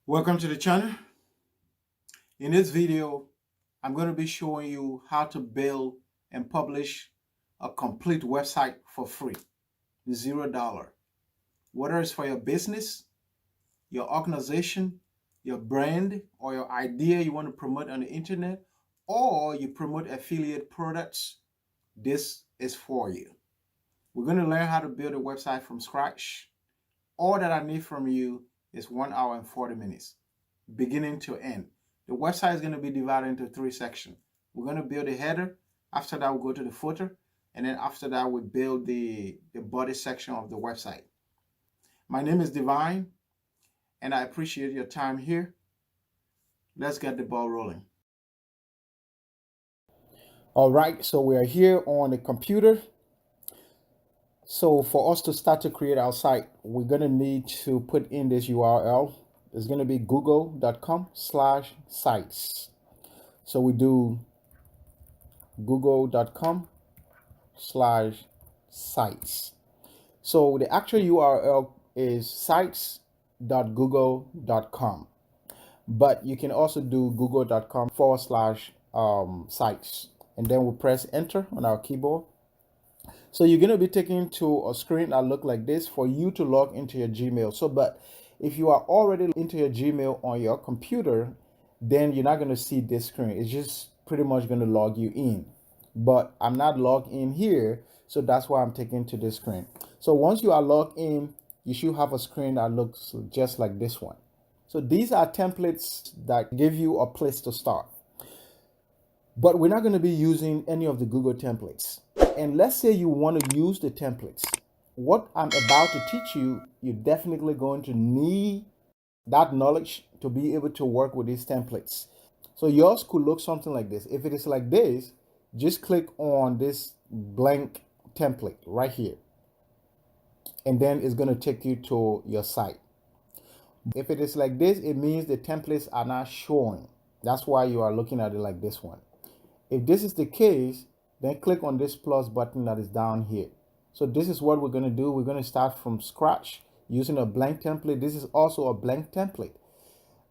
Welcome to the channel. In this video, I'm going to be showing you how to build and publish a complete website for free, $0. Whether it's for your business, your organization, your brand, or your idea you want to promote on the internet, or you promote affiliate products, this is for you. We're going to learn how to build a website from scratch. All that I need from you is 1 hour and 40 minutes. Beginning to end. The website is going to be divided into 3 sections. We're going to build a header. After that, we'll go to the footer. And then after that, we build the body section of the website. My name is Divine, and I appreciate your time here. Let's get the ball rolling. All right, so we are here on the computer. So for us to start to create our site, we're going to need to put in this URL. It's going to be google.com/sites. So we do google.com/sites. So the actual URL is sites.google.com. But you can also do google.com/sites. And then we press enter on our keyboard. So you're going to be taken to a screen that look like this for you to log into your Gmail. But if you are already into your Gmail on your computer, then you're not going to see this screen. It's just pretty much going to log you in. But I'm not logged in here, so that's why I'm taken to this screen. So once you are logged in, you should have a screen that looks just like this one. So these are templates that give you a place to start. But we're not going to be using any of the Google templates. And let's say you want to use the templates. What I'm about to teach you, you're definitely going to need that knowledge to be able to work with these templates. So yours could look something like this. If it is like this, just click on this blank template right here. And then it's going to take you to your site. If it is like this, it means the templates are not showing. That's why you are looking at it like this one. If this is the case, then click on this plus button that is down here. So this is what we're going to do. We're going to start from scratch using a blank template. This is also a blank template.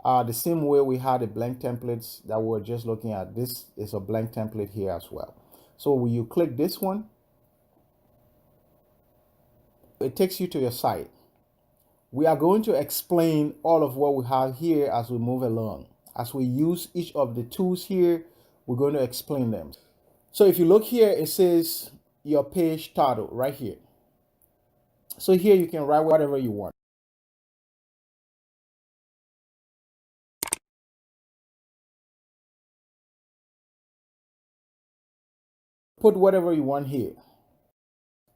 The same way we had the blank templates that we were just looking at, this is a blank template here as well. So when you click this one, it takes you to your site. We are going to explain all of what we have here as we move along. As we use each of the tools here, we're going to explain them. So if you look here, it says your page title right here. So here you can write whatever you want. Put whatever you want here.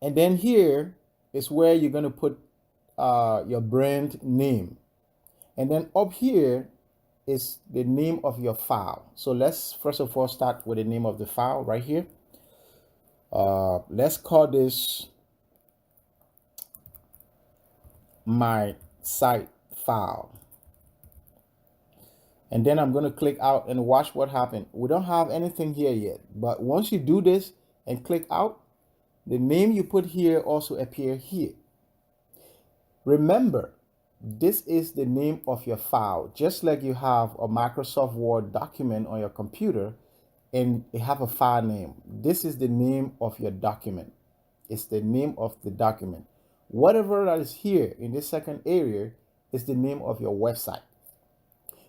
And then here is where you're going to put your brand name. And then up here is the name of your file. So let's first of all start with the name of the file right here. Let's call this my site file. And then I'm going to click out and watch what happened. We don't have anything here yet, but once you do this and click out, the name you put here also appear here. Remember, this is the name of your file, just like you have a Microsoft Word document on your computer and you have a file name. This is the name of your document. It's the name of the document. Whatever that is here in this second area is the name of your website.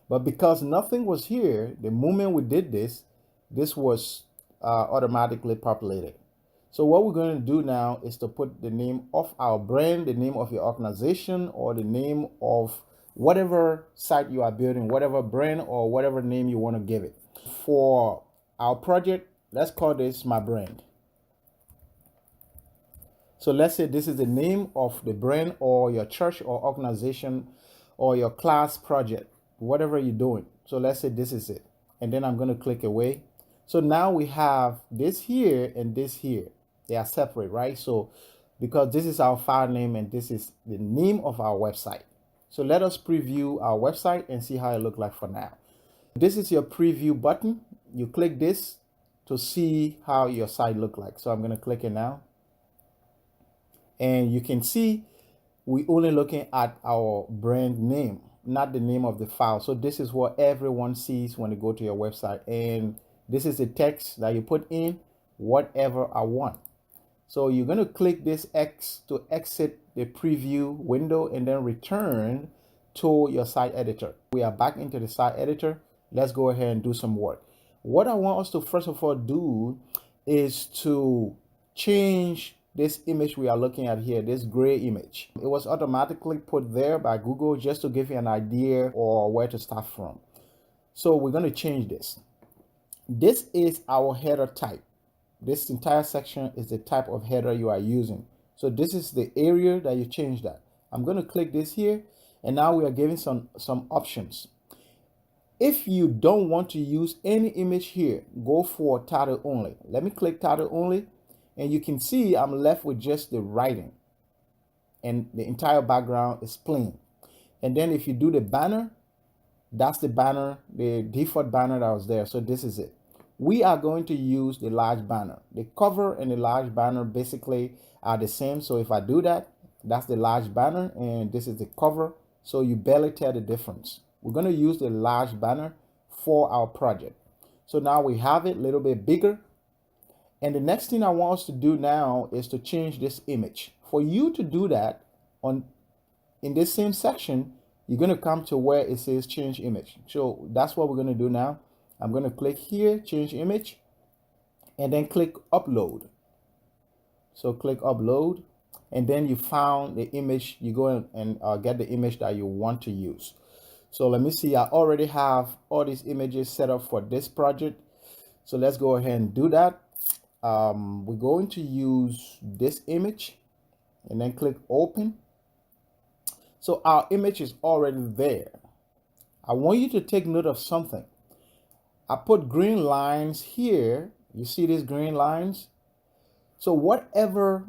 But because nothing was here, the moment we did this, this was automatically populated. So what we're going to do now is to put the name of our brand, the name of your organization, or the name of whatever site you are building, whatever brand or whatever name you want to give it. For our project, let's call this my brand. So let's say this is the name of the brand or your church or organization or your class project, whatever you're doing. So let's say this is it. And then I'm going to click away. So now we have this here and this here. They are separate, right? So because this is our file name and this is the name of our website. So let us preview our website and see how it looks like for now. This is your preview button. You click this to see how your site looks like. So I'm going to click it now. And you can see we're only looking at our brand name. not the name of the file. So this is what everyone sees when they go to your website. And this is the text that you put in, whatever I want. So you're going to click this X to exit the preview window and then return to your site editor. We are back into the site editor. Let's go ahead and do some work. What I want us to first of all do is to change this image we are looking at here, this gray image. It was automatically put there by Google just to give you an idea or where to start from. So we're going to change this. This is our header type. This entire section is the type of header you are using. So this is the area that you change that. I'm going to click this here, and now we are giving some options. If you don't want to use any image here, go for title only. Let me click title only, and you can see I'm left with just the writing, and the entire background is plain. And then if you do the banner, that's the banner, the default banner that was there. So this is it. We are going to use the large banner. The cover and the large banner basically are the same. So if I do that, that's the large banner and this is the cover. So you barely tell the difference. We're going to use the large banner for our project. So now we have it a little bit bigger. And the next thing I want us to do now is to change this image. For you to do that, in this same section, you're going to come to where it says change image. So that's what we're going to do now. I'm going to click here, change image, and then click upload. So click upload, and then you found the image. You go and get the image that you want to use. So let me see, I already have all these images set up for this project. So let's go ahead and do that. We're going to use this image and then click open. So our image is already there. I want you to take note of something. I put green lines here. You see these green lines? So whatever,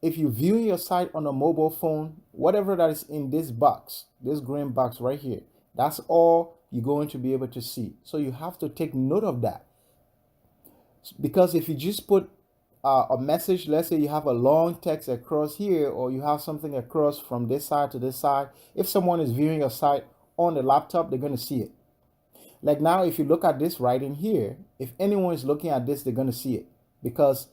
if you're viewing your site on a mobile phone, whatever that is in this box, this green box right here, that's all you're going to be able to see. So you have to take note of that. Because if you just put a message, let's say you have a long text across here, or you have something across from this side to this side, if someone is viewing your site on the laptop, they're going to see it. Like now, if you look at this writing here, if anyone is looking at this, they're going to see it because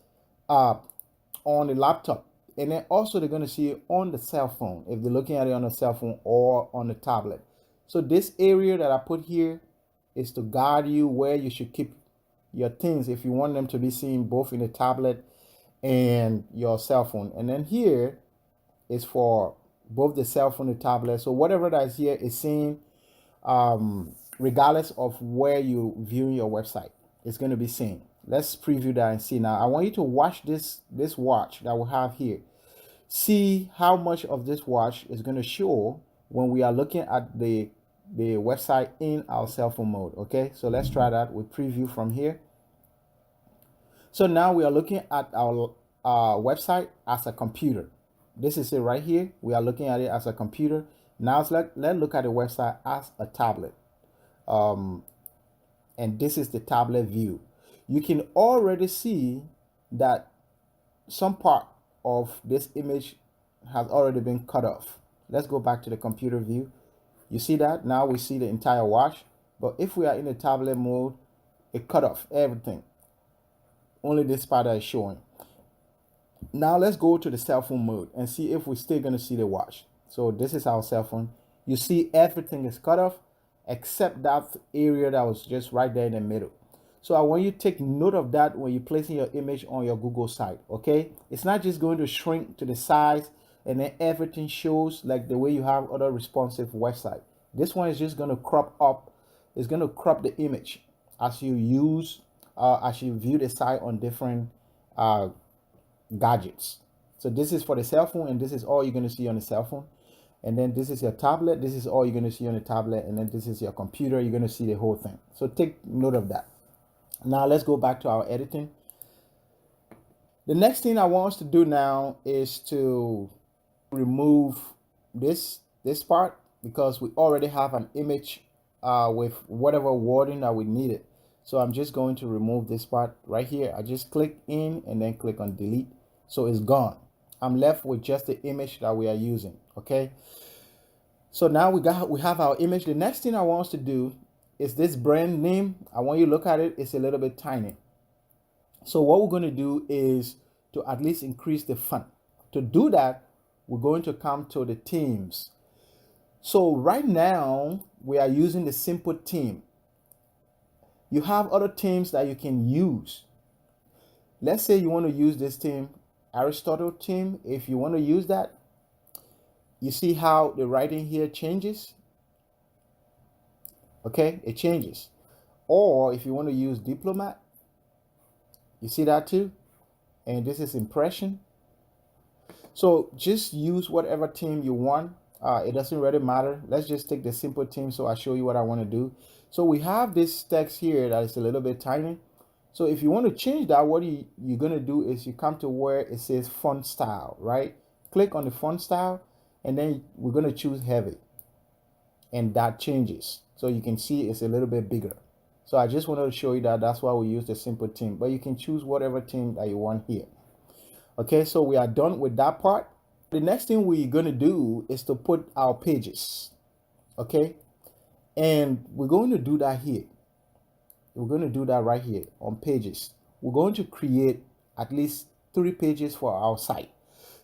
on the laptop, and then also they're going to see it on the cell phone if they're looking at it on a cell phone or on the tablet. So this area that I put here is to guide you where you should keep your things if you want them to be seen both in the tablet and your cell phone. And then here is for both the cell phone and the tablet. So whatever that is here is seen regardless of where you viewing your website, it's going to be seen. Let's preview that and see. Now I want you to watch this watch that we have here. See how much of this watch is going to show when we are looking at the website in our cell phone mode. Okay, so let's try that with preview from here. So now we are looking at our website as a computer. This is it right here. We are looking at it as a computer. Now let's look at the website as a tablet. And this is the tablet view. You can already see that some part of this image has already been cut off. Let's go back to the computer view. You see that? Now we see the entire watch. But if we are in the tablet mode, it cut off everything. Only this part that is showing. Now let's go to the cell phone mode and see if we're still going to see the watch. So this is our cell phone. You see everything is cut off except that area that was just right there in the middle. So I want you to take note of that when you're placing your image on your Google site, okay? It's not just going to shrink to the size and then everything shows like the way you have other responsive website. This one is just going to crop up. It's going to crop the image as you use, as you view the site on different gadgets. So this is for the cell phone, and this is all you're going to see on the cell phone. And then this is your tablet. This is all you're going to see on the tablet. And then this is your computer. You're going to see the whole thing. So take note of that. Now let's go back to our editing. The next thing I want us to do now is to remove this part because we already have an image with whatever wording that we needed. So I'm just going to remove this part right here. I just click in and then click on delete. So it's gone. I'm left with just the image that we are using. Okay. So now we have our image. The next thing I want us to do is this brand name. I want you to look at it. It's a little bit tiny. So what we're going to do is to at least increase the font. To do that, we're going to come to the themes. So right now we are using the simple theme. You have other themes that you can use. Let's say you want to use this theme, Aristotle theme. If you want to use that, you see how the writing here changes. Okay, it changes. Or if you want to use diplomat, you see that too. And this is impression. So just use whatever theme you want. It doesn't really matter. Let's just take the simple theme so I show you what I want to do. So we have this text here that is a little bit tiny. So if you want to change that, what you're going to do is you come to where it says font style, right? Click on the font style, and then we're going to choose heavy. And that changes. So you can see it's a little bit bigger. So I just wanted to show you that. That's why we use the simple theme. But you can choose whatever theme that you want here. Okay, so we are done with that part. The next thing we're going to do is to put our pages. Okay, and we're going to do that here. We're going to do that right here on pages. We're going to create at least 3 pages for our site.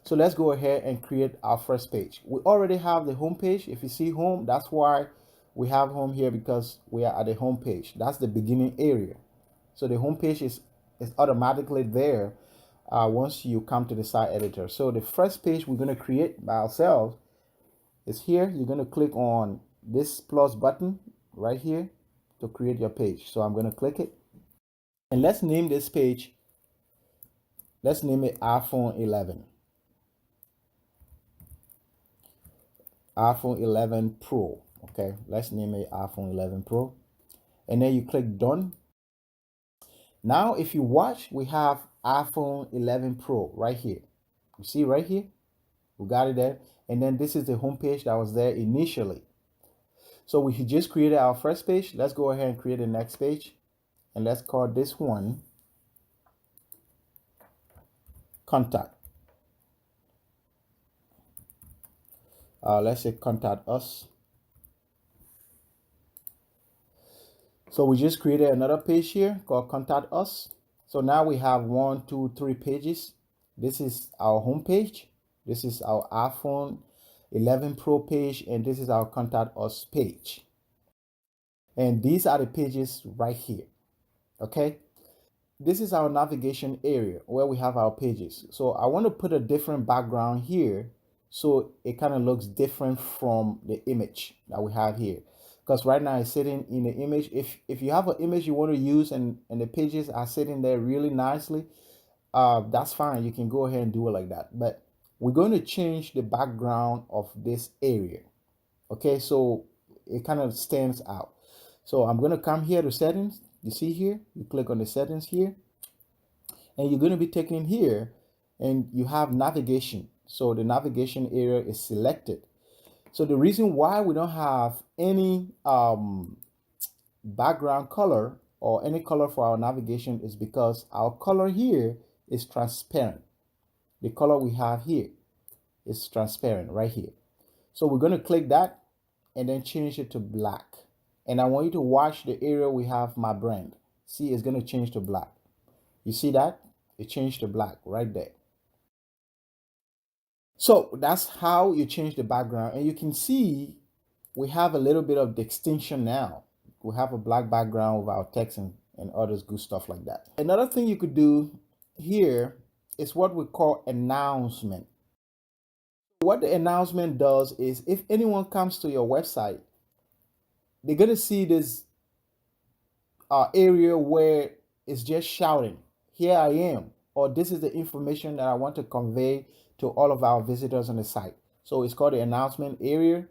So let's go ahead and create our first page. We already have the home page. If you see home, that's why we have home here, because we are at the home page. That's the beginning area. So the home page is automatically there once you come to the site editor. So the first page we're going to create by ourselves is here. You're going to click on this plus button right here to create your page. So I'm going to click it, and let's name this page. Let's name it iPhone 11. iPhone 11 Pro. Okay, let's name it iPhone 11 Pro, and then you click done. Now if you watch, we have iPhone 11 Pro right here. You see right here, we got it there. And then this is the home page that was there initially. So we just created our first page. Let's go ahead and create the next page, and let's call this one contact. Let's say contact us. So we just created another page here called contact us. So now we have 1, 2, 3 pages. This is our home page. This is our iPhone 11 Pro page, and this is our contact us page. And these are the pages right here. Okay. This is our navigation area where we have our pages. So I want to put a different background here so it kind of looks different from the image that we have here. Because right now it's sitting in the image. If you have an image you want to use and the pages are sitting there really nicely, that's fine. You can go ahead and do it like that. But we're going to change the background of this area. Okay, so it kind of stands out. So I'm going to come here to settings. You see here, you click on the settings here, and you're going to be taken here, and you have navigation. So the navigation area is selected. So the reason why we don't have any background color or any color for our navigation is because our color here is transparent. The color we have here is transparent right here. So we're going to click that and then change it to black. And I want you to watch the area we have my brand. See, it's going to change to black. You see that? It changed to black right there. So that's how you change the background. And you can see we have a little bit of distinction now. We have a black background with our text and others good stuff like that. Another thing you could do here is what we call announcement. What the announcement does is if anyone comes to your website, they're going to see this area where it's just shouting, here I am, or this is the information that I want to convey to all of our visitors on the site. So it's called the announcement area.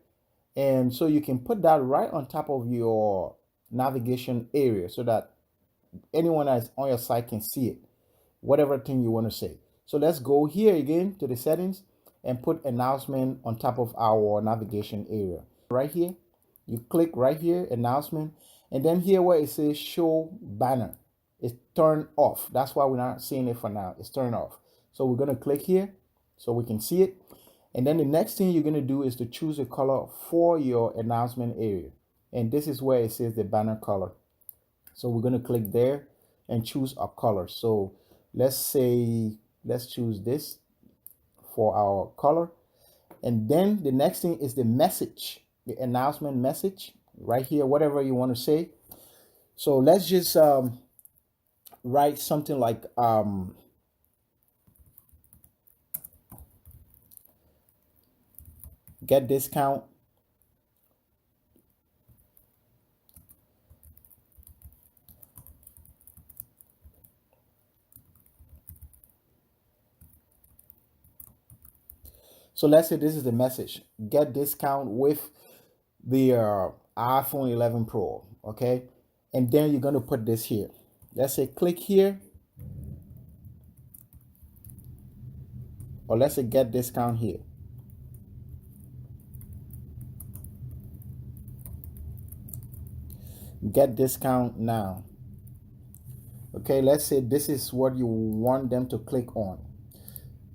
And so you can put that right on top of your navigation area so that anyone that's on your site can see it, whatever thing you want to say. So let's go here again to the settings and put announcement on top of our navigation area. Right here, you click right here, announcement, and then here where it says show banner, it's turned off. That's why we're not seeing it for now. It's turned off. So we're going to click here so we can see it. And then the next thing you're going to do is to choose a color for your announcement area. And this is where it says the banner color. So we're going to click there and choose a color. So let's choose this for our color. And then the next thing is the message, the announcement message right here, whatever you want to say. So let's just write something like get discount. So let's say this is the message: get discount with the iPhone 11 Pro. Okay, and then you're going to put this here. Let's say click here, or let's say get discount here. Get discount now. Okay, let's say this is what you want them to click on.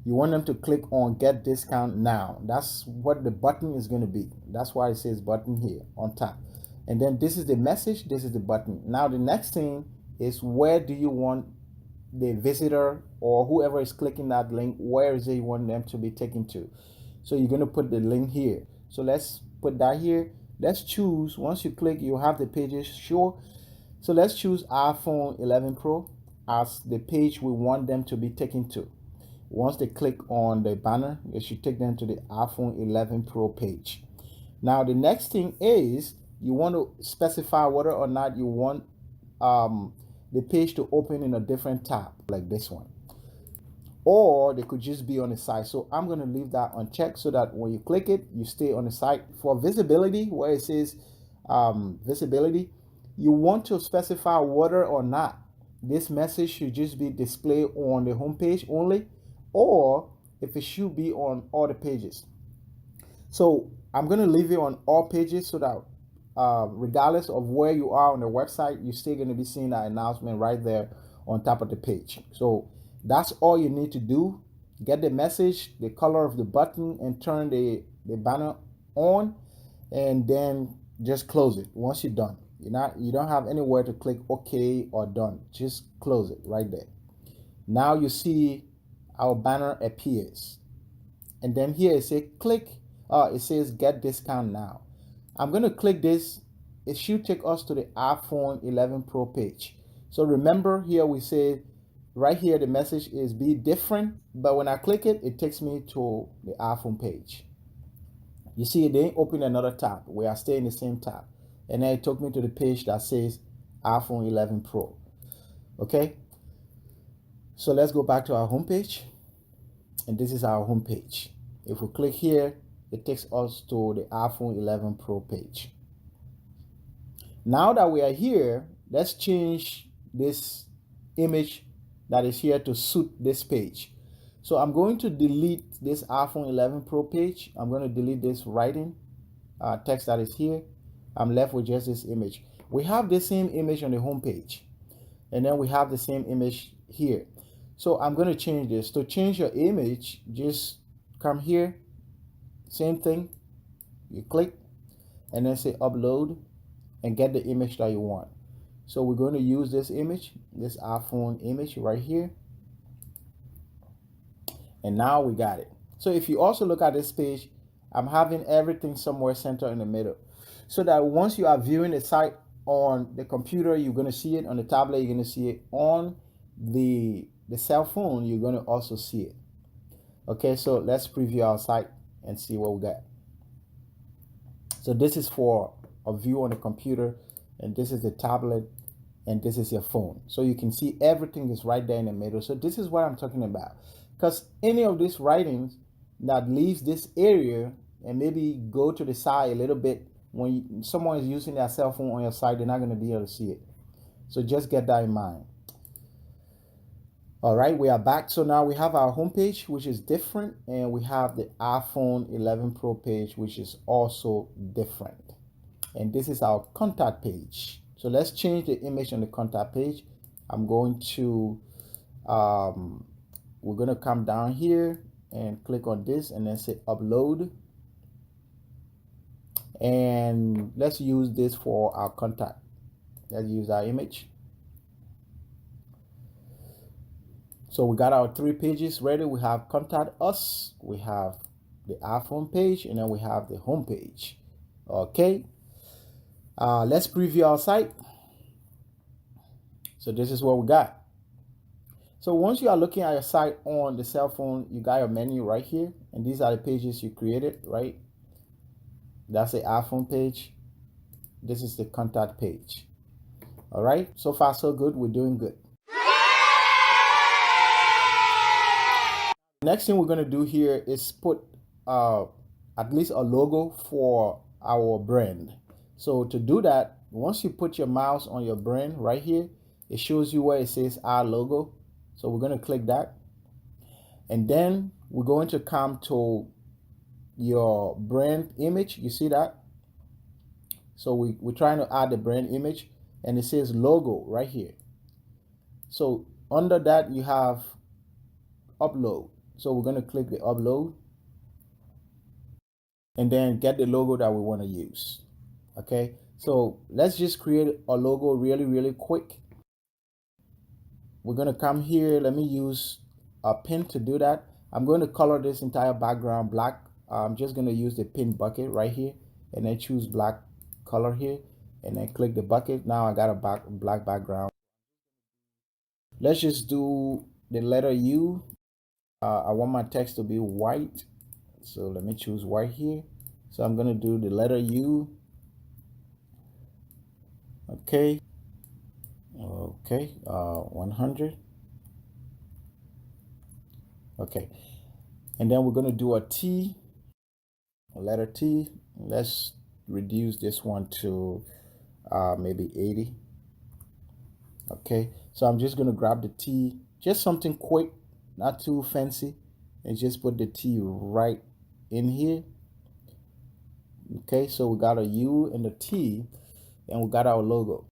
You want them to click on get discount now. That's what the button is going to be. That's why it says button here on top. And then this is the message, this is the button. Now the next thing is, where do you want the visitor or whoever is clicking that link, where is it you want them to be taken to? So you're going to put the link here. So let's put that here. Let's choose, once you click, you have the pages, sure. So let's choose iPhone 11 Pro as the page we want them to be taken to. Once they click on the banner, it should take them to the iPhone 11 Pro page. Now the next thing is, you want to specify whether or not you want the page to open in a different tab like this one, or they could just be on the side. So I'm going to leave that unchecked so that when you click it, you stay on the site. For visibility, where it says visibility, you want to specify whether or not this message should just be displayed on the home page only, or if it should be on all the pages. So I'm going to leave it on all pages so that regardless of where you are on the website, you're still going to be seeing that announcement right there on top of the page. So that's all you need to do. Get the message, the color of the button, and turn the banner on, and then just close it once you're done. You don't have anywhere to click OK or done. Just close it right there. Now you see our banner appears, and then here it says click. It says get discount now. I'm going to click this. It should take us to the iPhone 11 Pro page. So remember, here we say right here the message is be different, but when I click it, it takes me to the iPhone page. You see, it didn't open another tab. We are staying in the same tab, and then it took me to the page that says iPhone 11 Pro. Okay, so let's go back to our home page, and this is our home page. If we click here, it takes us to the iPhone 11 Pro page. Now that we are here, let's change this image that is here to suit this page. So I'm going to delete this iPhone 11 Pro page. I'm going to delete this writing text that is here. I'm left with just this image. We have the same image on the home page, and then we have the same image here. So I'm going to change this. To change your image, just come here, same thing, you click, and then say upload, and get the image that you want. So we're going to use this image, this iPhone image right here. And now we got it. So if you also look at this page, I'm having everything somewhere centered in the middle, so that once you are viewing the site on the computer, you're going to see it. On the tablet, you're going to see it. On the cell phone, you're going to also see it. Okay, so let's preview our site and see what we got. So this is for a view on the computer, and this is the tablet, and this is your phone. So you can see everything is right there in the middle. So this is what I'm talking about. Because any of these writings that leaves this area and maybe go to the side a little bit, when someone is using their cell phone on your site, they're not going to be able to see it. So just get that in mind. All right, we are back. So now we have our home page, which is different, and we have the iPhone 11 Pro page, which is also different. And this is our contact page. So let's change the image on the contact page. I'm going to we're going to come down here, and click on this and then say upload. And let's use this for our contact. Let's use our image. So we got our 3 pages ready. We have contact us, we have the iPhone page, and then we have the home page. Okay. Let's preview our site. So this is what we got. So once you are looking at your site on the cell phone, you got your menu right here, and these are the pages you created, right? That's the iPhone page. This is the contact page. All right, so far so good. We're doing good. Next thing we're going to do here is put at least a logo for our brand. So to do that, once you put your mouse on your brand right here, it shows you where it says our logo. So we're going to click that. And then we're going to come to your brand image. You see that? So we're trying to add the brand image, and it says logo right here. So under that, you have upload. So we're going to click the upload and then get the logo that we want to use. Okay, so let's just create a logo really quick. We're going to come here. Let me use a pen to do that. I'm going to color this entire background black. I'm just going to use the pin bucket right here and then choose black color here and then click the bucket. Now I got a black background. Let's just do the letter U. I want my text to be white, so let me choose white here. So I'm going to do the letter U. Okay. 100. Okay, and then we're going to do a T, a letter T. Let's reduce this one to maybe 80. Okay, so I'm just going to grab the T, just something quick, not too fancy, and just put the T right in here. Okay, so we got a U and a T, and we got our logo.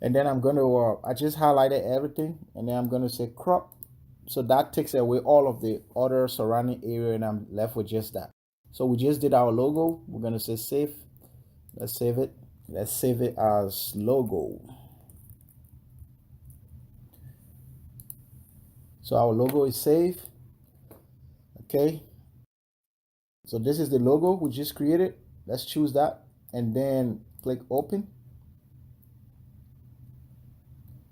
And then I'm going to, I just highlighted everything, and then I'm going to say crop. So that takes away all of the other surrounding area, and I'm left with just that. So we just did our logo. We're going to say save. Let's save it. Let's save it as logo. So our logo is saved. Okay. So this is the logo we just created. Let's choose that and then click open.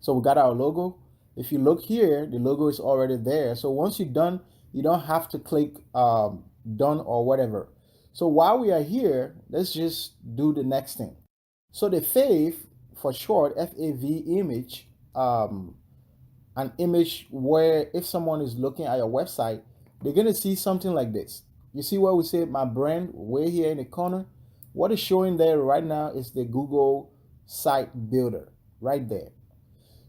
So we got our logo. If you look here, the logo is already there. So once you're done, you don't have to click done or whatever. So while we are here, let's just do the next thing. So the FAV, for short, FAV image, an image where if someone is looking at your website, they're going to see something like this. You see where we say my brand way here in the corner? What is showing there right now is the Google Site Builder right there.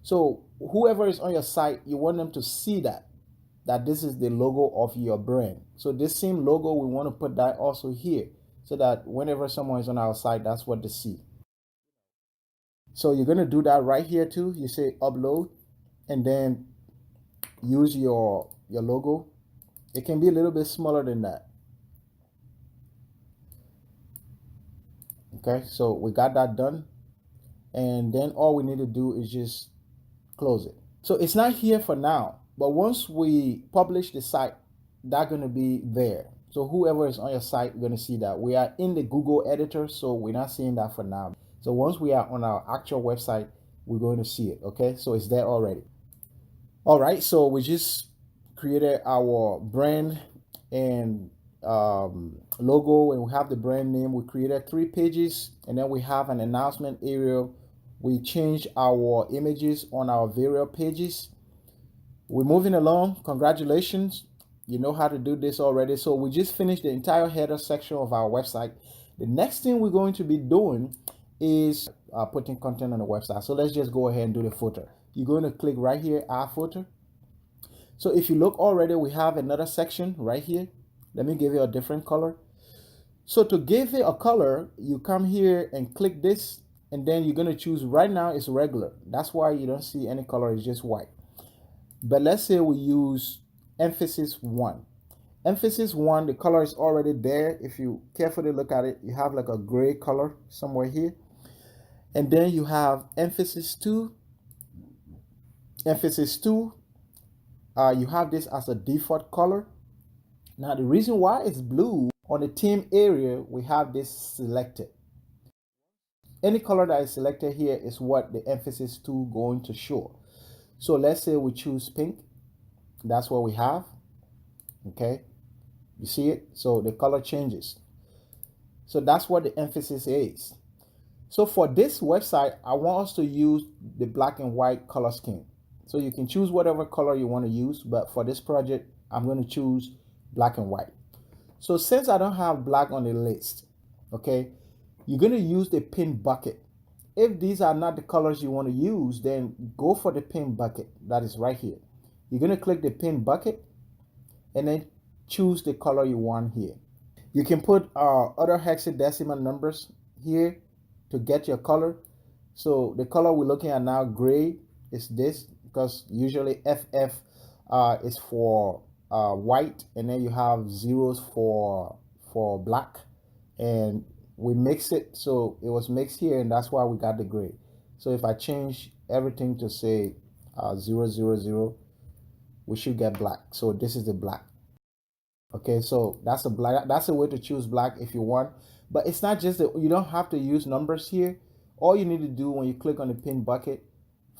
So whoever is on your site, you want them to see that this is the logo of your brand. So this same logo, we want to put that also here so that whenever someone is on our site, that's what they see. So you're going to do that right here too. You say upload and then use your logo. It can be a little bit smaller than that. Okay, so we got that done. And then all we need to do is just close it. So it's not here for now, but once we publish the site, that's going to be there. So whoever is on your site, you're going to see that. We are in the Google editor, so we're not seeing that for now. So once we are on our actual website, we're going to see it. Okay, so it's there already. All right, so we just created our brand and logo, and we have the brand name. We created 3 pages, and then we have an announcement area. We changed our images on our various pages. We're moving along. Congratulations. You know how to do this already. So we just finished the entire header section of our website. The next thing we're going to be doing is putting content on the website. So let's just go ahead and do the footer. You're going to click right here, add footer. So if you look already, we have another section right here. Let me give you a different color. So to give it a color, you come here and click this, and then you're going to choose right now it's regular. That's why you don't see any color, it's just white. But let's say we use emphasis 1. Emphasis 1, the color is already there. If you carefully look at it, you have like a gray color somewhere here. And then you have emphasis 2. Emphasis 2, you have this as a default color. Now the reason why it's blue, on the theme area, we have this selected. Any color that is selected here is what the emphasis 2 going to show. So let's say we choose pink. That's what we have. Okay, you see it? So the color changes. So that's what the emphasis is. So for this website, I want us to use the black and white color scheme. So you can choose whatever color you want to use, but for this project, I'm going to choose black and white. So since I don't have black on the list, okay, you're going to use the pin bucket. If these are not the colors you want to use, then go for the pin bucket that is right here. You're going to click the pin bucket and then choose the color you want here. You can put other hexadecimal numbers here to get your color. So the color we're looking at now, gray, is this, because usually FF is for white, and then you have zeros for black, and we mix it, so it was mixed here, and that's why we got the gray. So if I change everything to say 000, we should get black. So this is the black. Okay, so that's a black. That's a way to choose black if you want. But it's not just that you don't have to use numbers here. All you need to do when you click on the pin bucket,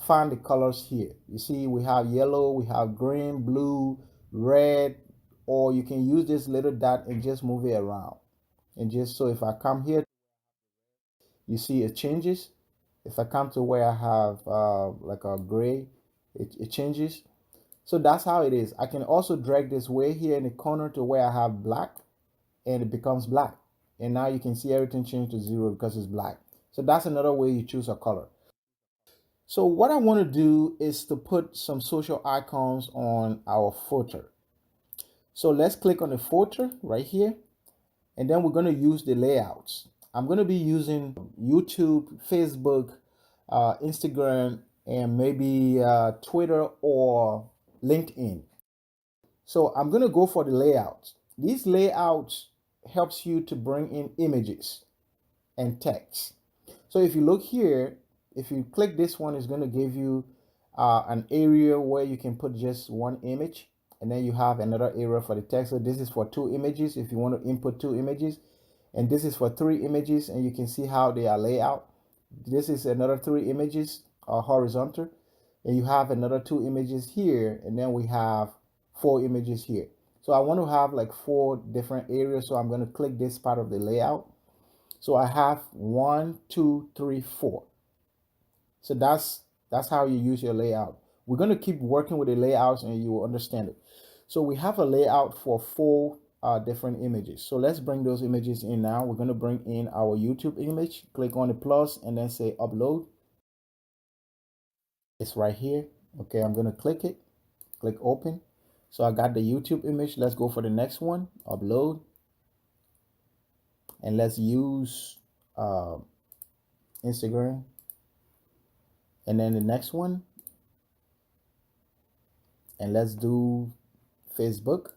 find the colors here. You see we have yellow, we have green, blue, red, or you can use this little dot and just move it around. And just so if I come here, you see it changes. If I come to where I have like a gray, it changes. So that's how it is. I can also drag this way here in the corner to where I have black, and it becomes black. And now you can see everything change to 0 because it's black. So that's another way you choose a color. So what I want to do is to put some social icons on our footer. So let's click on the footer right here, and then we're going to use the layouts. I'm going to be using YouTube, Facebook, Instagram, and maybe Twitter or LinkedIn. So I'm going to go for the layouts. These layouts helps you to bring in images and text. So if you look here, if you click this one, it's going to give you an area where you can put just one image, and then you have another area for the text. So this is for 2 images if you want to input 2 images, and this is for 3 images, and you can see how they are laid out. This is another 3 images horizontal, and you have another 2 images here, and then we have 4 images here. So I want to have like 4 different areas, so I'm going to click this part of the layout. So I have 1, 2, 3, 4. So that's how you use your layout. We're going to keep working with the layouts and you will understand it. So we have a layout for 4 different images. So let's bring those images in now. We're going to bring in our YouTube image. Click on the plus and then say upload. It's right here. Okay, I'm going to click it. Click open. So I got the YouTube image. Let's go for the next one. Upload. And let's use Instagram. And then the next one. And let's do Facebook.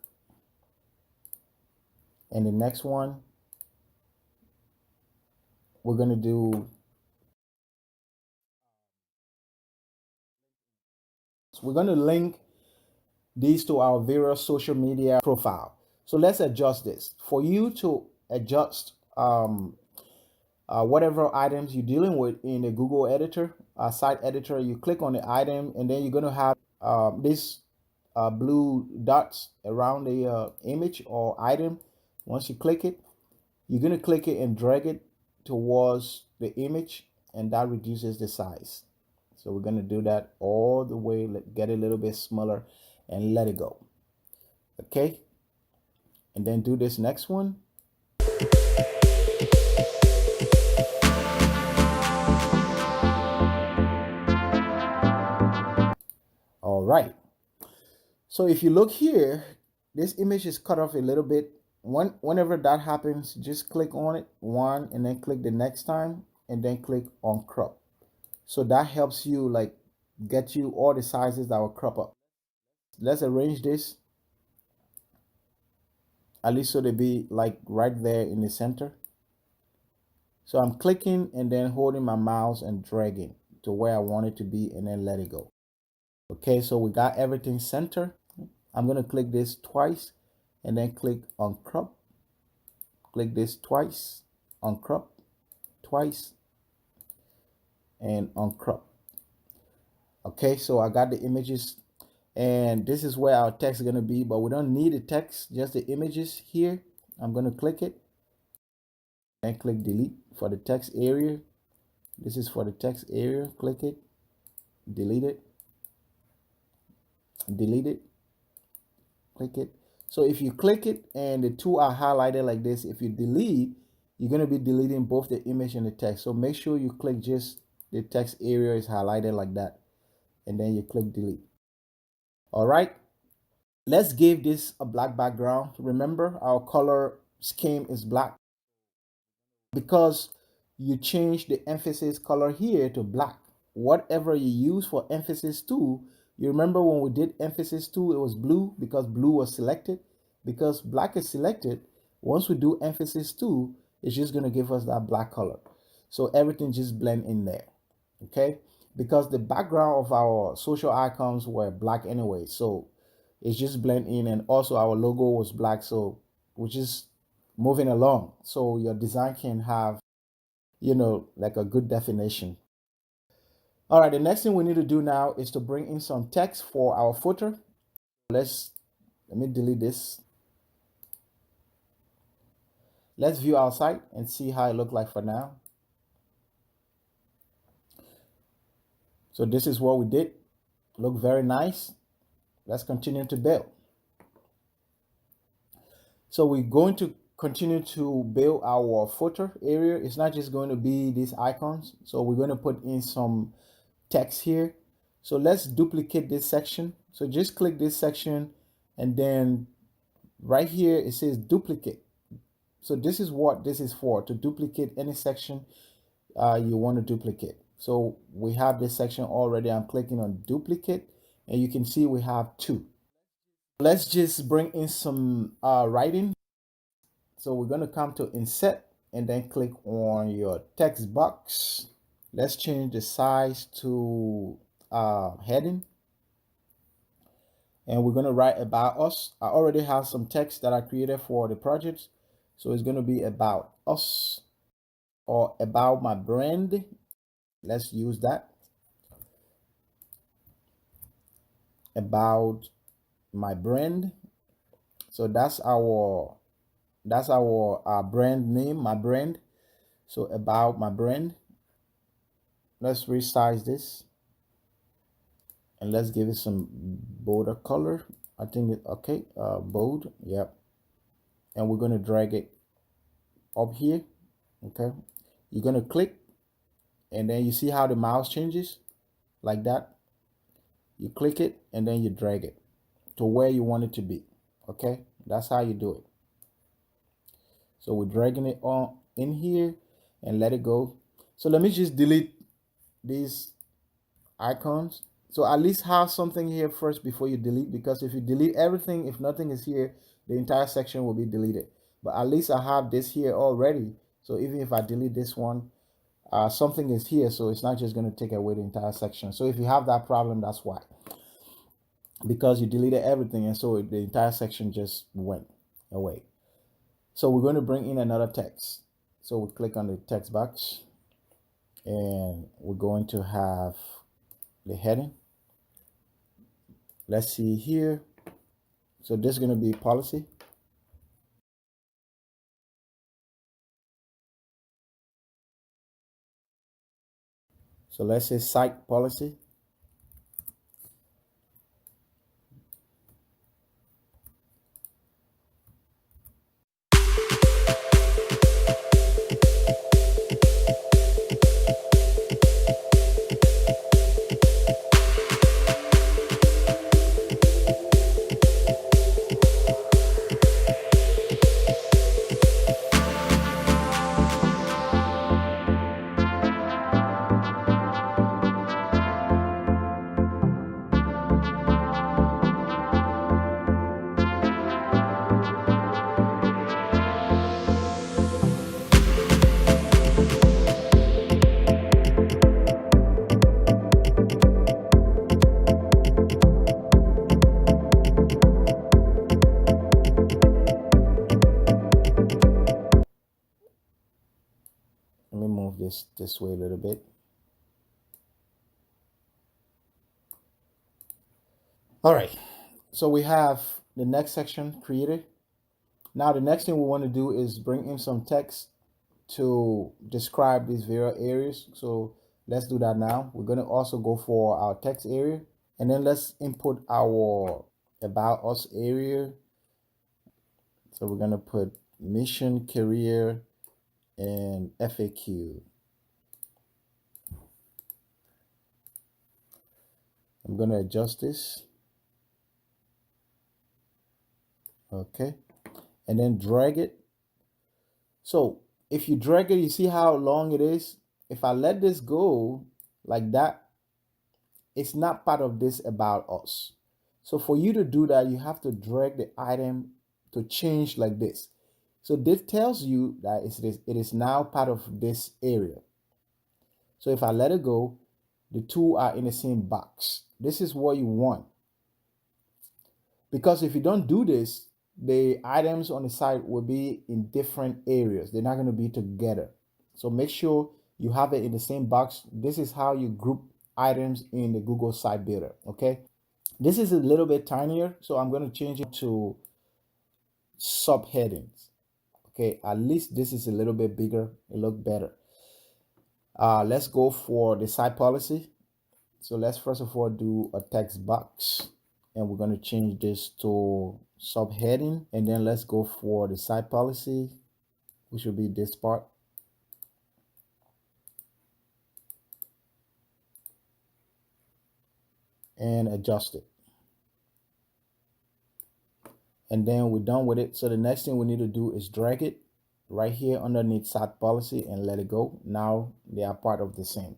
And the next one, we're going to do, we're going to link these to our various social media profile. So let's adjust this. For you to adjust whatever items you're dealing with in the Google editor, site editor, you click on the item, and then you're going to have this blue dots around the image or item. Once you click it, you're going to click it and drag it towards the image, and that reduces the size. So we're going to do that all the way, get it a little bit smaller and let it go. Okay. And then do this next one. All right. So if you look here, this image is cut off a little bit. Whenever that happens, just click on it one and then click the next time and then click on crop. So that helps you like get you all the sizes that will crop up. Let's arrange this at least so they be like right there in the center. So I'm clicking and then holding my mouse and dragging to where I want it to be and then let it go. Okay, so we got everything center. I'm going to click this twice and then click on crop. Click this twice, on crop, twice, and on crop. Okay, so I got the images and this is where our text is going to be, but we don't need the text, just the images here. I'm going to click it and click delete for the text area. This is for the text area. Click it, delete it, delete it, click it. So if you click it and the two are highlighted like this, if you delete, you're going to be deleting both the image and the text. So make sure you click just the text area is highlighted like that, and then you click delete. All right, let's give this a black background. Remember, our color scheme is black because you change the emphasis color here to black. Whatever you use for emphasis 2, you remember when we did emphasis 2, it was blue because blue was selected. Because black is selected, once we do emphasis 2, it's just going to give us that black color. So everything just blend in there, okay? Because the background of our social icons were black anyway, so it's just blend in, and also our logo was black, so we're just moving along. So your design can have, you know, like a good definition. All right, the next thing we need to do now is to bring in some text for our footer. Let me delete this. Let's view our site and see how it looks like for now. So this is what we did. Look very nice. Let's continue to build. So we're going to continue to build our footer area. It's not just going to be these icons. So we're going to put in some text here. So let's duplicate this section. So just click this section and then right here it says duplicate. So this is what this is for, to duplicate any section you want to duplicate. So we have this section already. I'm clicking on duplicate and you can see we have 2. Let's just bring in some writing. So we're going to come to insert and then click on your text box. Let's change the size to heading. And we're going to write about us. I already have some text that I created for the project. So it's going to be about us or about my brand. Let's use that. About my brand. So that's our brand name, my brand. So about my brand. Let's resize this. And let's give it some bolder color. I think it okay, bold, yep. And we're going to drag it up here. Okay, you're going to click and then you see how the mouse changes like that. You click it and then you drag it to where you want it to be. Okay, that's how you do it. So we're dragging it on in here and let it go. So let me just delete these icons. So at least have something here first before you delete, because if you delete everything, if nothing is here, the entire section will be deleted. But at least I have this here already. So even if I delete this one, something is here. So it's not just going to take away the entire section. So if you have that problem, that's why. Because you deleted everything and so the entire section just went away. So we're going to bring in another text. So we click on the text box and we're going to have the heading. Let's see here. So this is going to be policy. So let's say site policy. Let me move this way a little bit. All right, so we have the next section created. Now the next thing we want to do is bring in some text to describe these various areas. So let's do that now. We're going to also go for our text area, and then let's input our about us area. So we're going to put mission, career, and FAQ. I'm going to adjust this. Okay. And then drag it. So if you drag it, you see how long it is? If I let this go like that, it's not part of this about us. So for you to do that, you have to drag the item to change like this. So this tells you that it is now part of this area. So if I let it go, the two are in the same box. This is what you want. Because if you don't do this, the items on the site will be in different areas. They're not going to be together. So make sure you have it in the same box. This is how you group items in the Google Site Builder. Okay. This is a little bit tinier, so I'm going to change it to subheadings. Okay, at least this is a little bit bigger. It looks better. Let's go for the site policy. So let's first of all do a text box, and we're going to change this to subheading, and then let's go for the site policy, which will be this part. And adjust it. And then we're done with it. So the next thing we need to do is drag it right here underneath site policy and let it go. Now they are part of the same.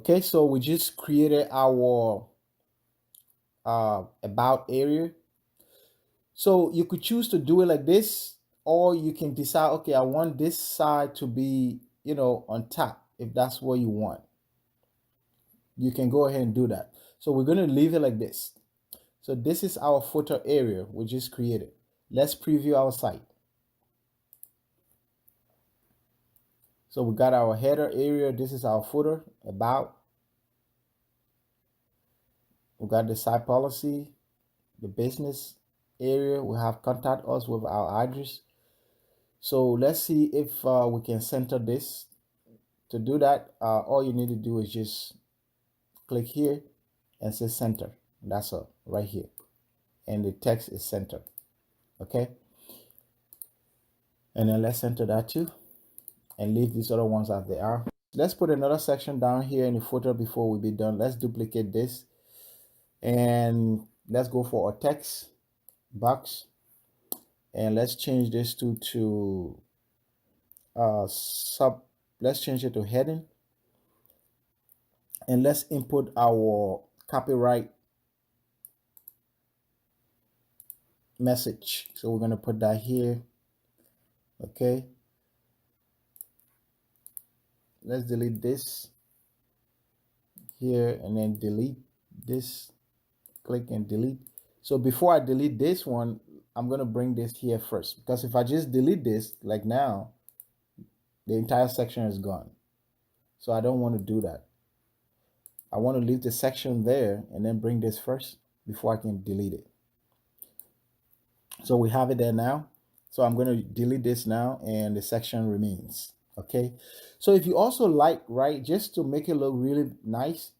Okay, so we just created our about area. So you could choose to do it like this, or you can decide, okay, I want this side to be, on top, if that's what you want. You can go ahead and do that. So we're going to leave it like this. So this is our footer area we just created. Let's preview our site. So we got our header area. This is our footer, about. We got the site policy, the business area. We have contact us with our address. So let's see if we can center this. To do that, all you need to do is just click here and say center. That's all right here. And the text is centered. Okay. And then let's center that too. And leave these other ones as they are. Let's put another section down here in the footer before we be done. Let's duplicate this. And let's go for a text box. And let's change this to let's change it to heading. And let's input our copyright message. So we're going to put that here. Okay. Let's delete this here and then delete this. Click and delete. So before I delete this one, I'm going to bring this here first, because if I just delete this like now, the entire section is gone. So I don't want to do that. I want to leave the section there and then bring this first before I can delete it. So we have it there now. So I'm going to delete this now and the section remains. Okay. So if you also like, right, just to make it look really nice,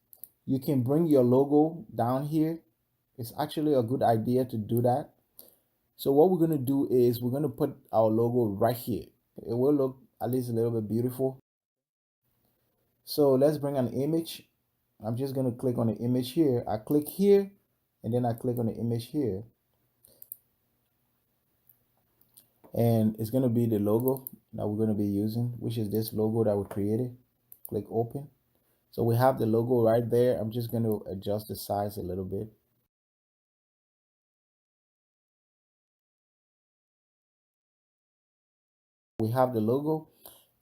you can bring your logo down here. It's actually a good idea to do that. So what we're going to do is we're going to put our logo right here. It will look at least a little bit beautiful. So let's bring an image. I'm just going to click on the image here. I click here and then I click on the image here. And it's going to be the logo that we're going to be using, which is this logo that we created. Click open. So we have the logo right there. I'm just going to adjust the size a little bit. We have the logo,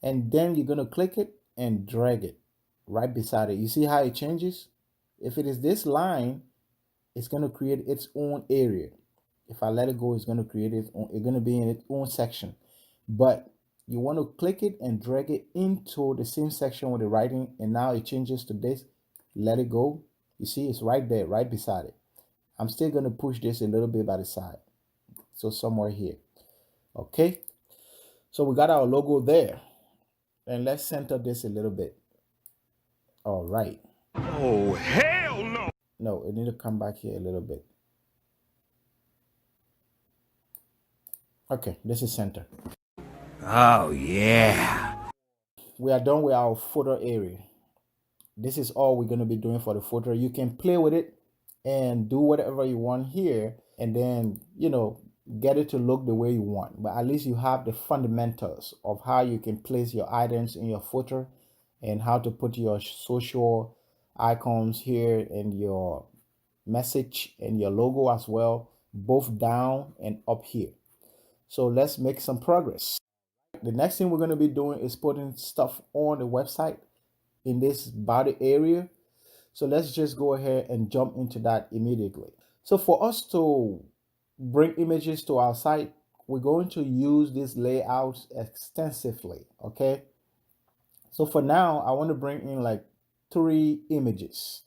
and then you're going to click it and drag it right beside it. You see how it changes? If it is this line, it's going to create its own area. If I let it go, it's going to create its own, it's going to be in its own section. But you want to click it and drag it into the same section with the writing, and now it changes to this. Let it go. You see, it's right there, right beside it. I'm still going to push this a little bit by the side. So somewhere here. Okay. So we got our logo there. And let's center this a little bit. All right. Oh, hell no! No, it need to come back here a little bit. Okay, this is center. Oh, yeah. We are done with our footer area. This is all we're going to be doing for the footer. You can play with it and do whatever you want here, and then, get it to look the way you want. But at least you have the fundamentals of how you can place your items in your footer and how to put your social icons here and your message and your logo as well, both down and up here. So let's make some progress. The next thing we're going to be doing is putting stuff on the website in this body area. So let's just go ahead and jump into that immediately. So for us to bring images to our site, we're going to use these layouts extensively. Okay. So for now, I want to bring in like 3 images.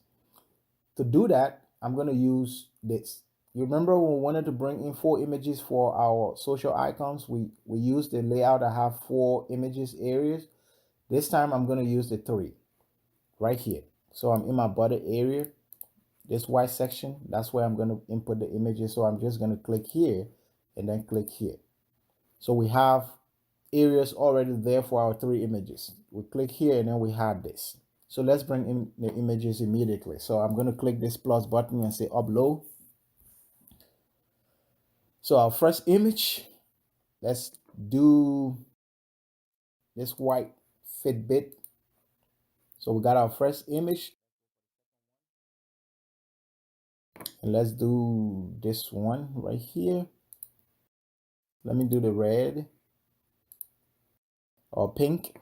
To do that, I'm going to use this. You remember when we wanted to bring in 4 images for our social icons? We used the layout that have 4 images areas. This time I'm going to use the 3 right here. So I'm in my body area, this white section, that's where I'm going to input the images. So I'm just going to click here and then click here. So we have areas already there for our 3 images. We click here and then we have this. So let's bring in the images immediately. So I'm going to click this plus button and say upload. So our first image, let's do this white Fitbit. So we got our first image. And let's do this one right here. Let me do the red or pink.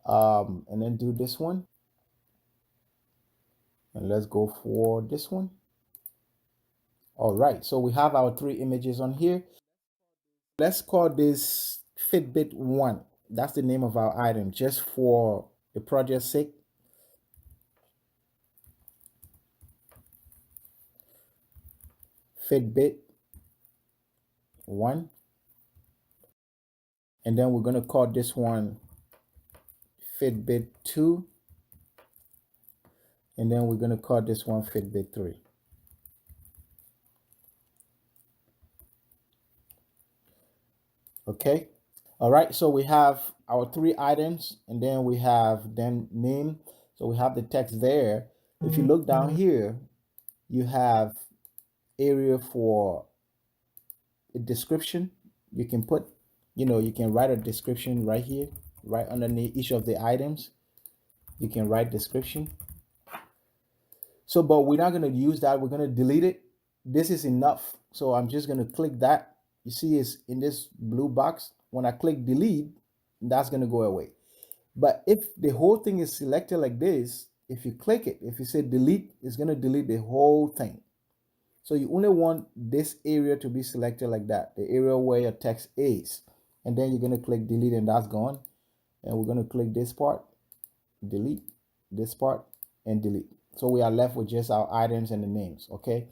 And then do this one. And let's go for this one. All right, so we have our 3 images on here. Let's call this Fitbit 1. That's the name of our item, just for the project's sake. Fitbit 1. And then we're going to call this one Fitbit 2. And then we're going to call this one Fitbit 3. Okay. All right. So we have our 3 items, and then we have them named. So we have the text there. If you look down here, you have area for a description. You can put, you can write a description right here, right underneath each of the items. You can write description. So, but we're not going to use that. We're going to delete it. This is enough. So I'm just going to click that. You see it's in this blue box. When I click delete, that's going to go away. But if the whole thing is selected like this, if you click it, if you say delete, it's going to delete the whole thing. So you only want this area to be selected like that, the area where your text is. And then you're going to click delete and that's gone. And we're going to click this part, delete, this part, and delete. So we are left with just our items and the names, okay?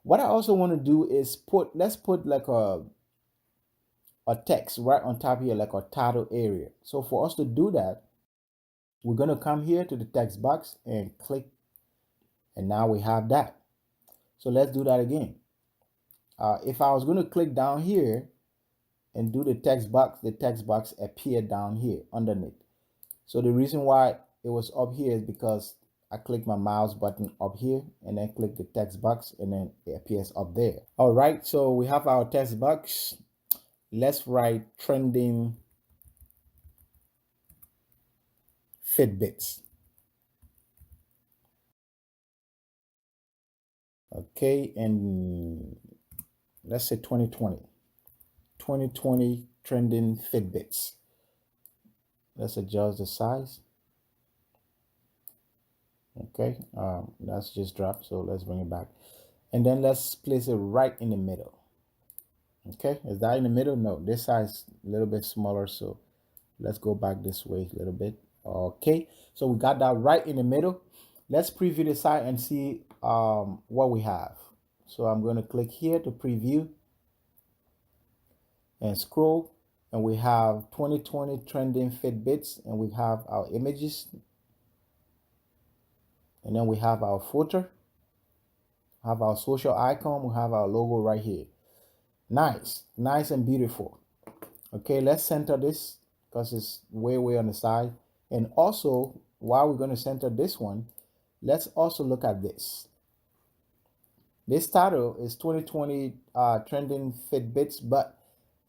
What I also want to do is let's put like a text right on top here, like a title area. So for us to do that, we're going to come here to the text box and click, and now we have that. So let's do that again. If I was going to click down here and do the text box appeared down here underneath. So the reason why it was up here is because I click my mouse button up here and then click the text box and then it appears up there. All right, so we have our text box. Let's write trending Fitbits. Okay, and let's say 2020 trending Fitbits. Let's adjust the size. Okay, that's just dropped, so let's bring it back. And then let's place it right in the middle. Okay, is that in the middle? No, this size a little bit smaller, so let's go back this way a little bit. Okay, so we got that right in the middle. Let's preview the site and see what we have. So I'm going to click here to preview and scroll, and we have 2020 trending Fitbits, and we have our images, and then we have our footer, have our social icon, we have our logo right here. Nice, nice and beautiful. Okay, let's center this because it's way on the side. And also, while we're going to center this one, let's also look at this. This title is 2020 trending Fitbits, but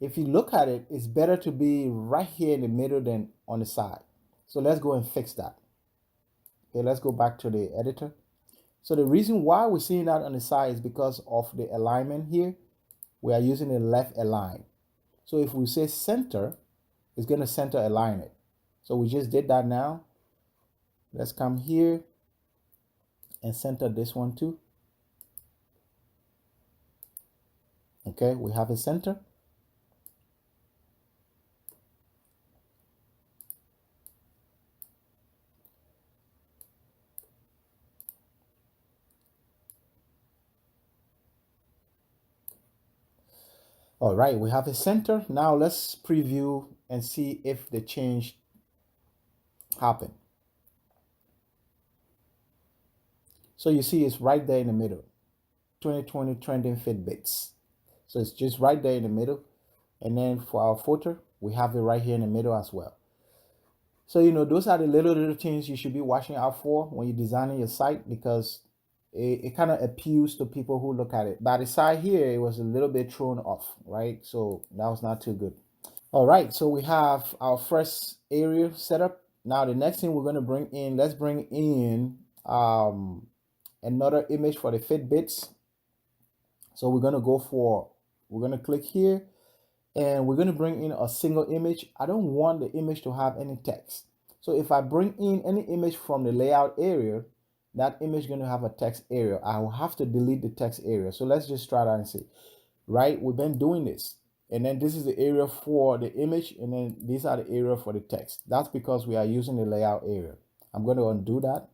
if you look at it, it's better to be right here in the middle than on the side. So let's go and fix that. Okay, let's go back to the editor. So the reason why we're seeing that on the side is because of the alignment here. We are using the left align. So if we say center, it's going to center align it. So we just did that now. Let's come here and center this one too. Okay, we have a center. All right, we have a center. Now let's preview and see if the change happened. So you see it's right there in the middle. 2020 trending Fitbits. So it's just right there in the middle. And then for our footer, we have it right here in the middle as well. So, those are the little things you should be watching out for when you're designing your site, because it kind of appeals to people who look at it. By the side here, it was a little bit thrown off, right? So that was not too good. All right, so we have our first area set up. Now the next thing we're going to bring in, let's bring in another image for the Fitbits. So we're going to click here, and we're going to bring in a single image. I don't want the image to have any text. So if I bring in any image from the layout area, that image is going to have a text area. I will have to delete the text area. So let's just try that and see. Right, we've been doing this. And then this is the area for the image, and then these are the area for the text. That's because we are using the layout area. I'm going to undo that.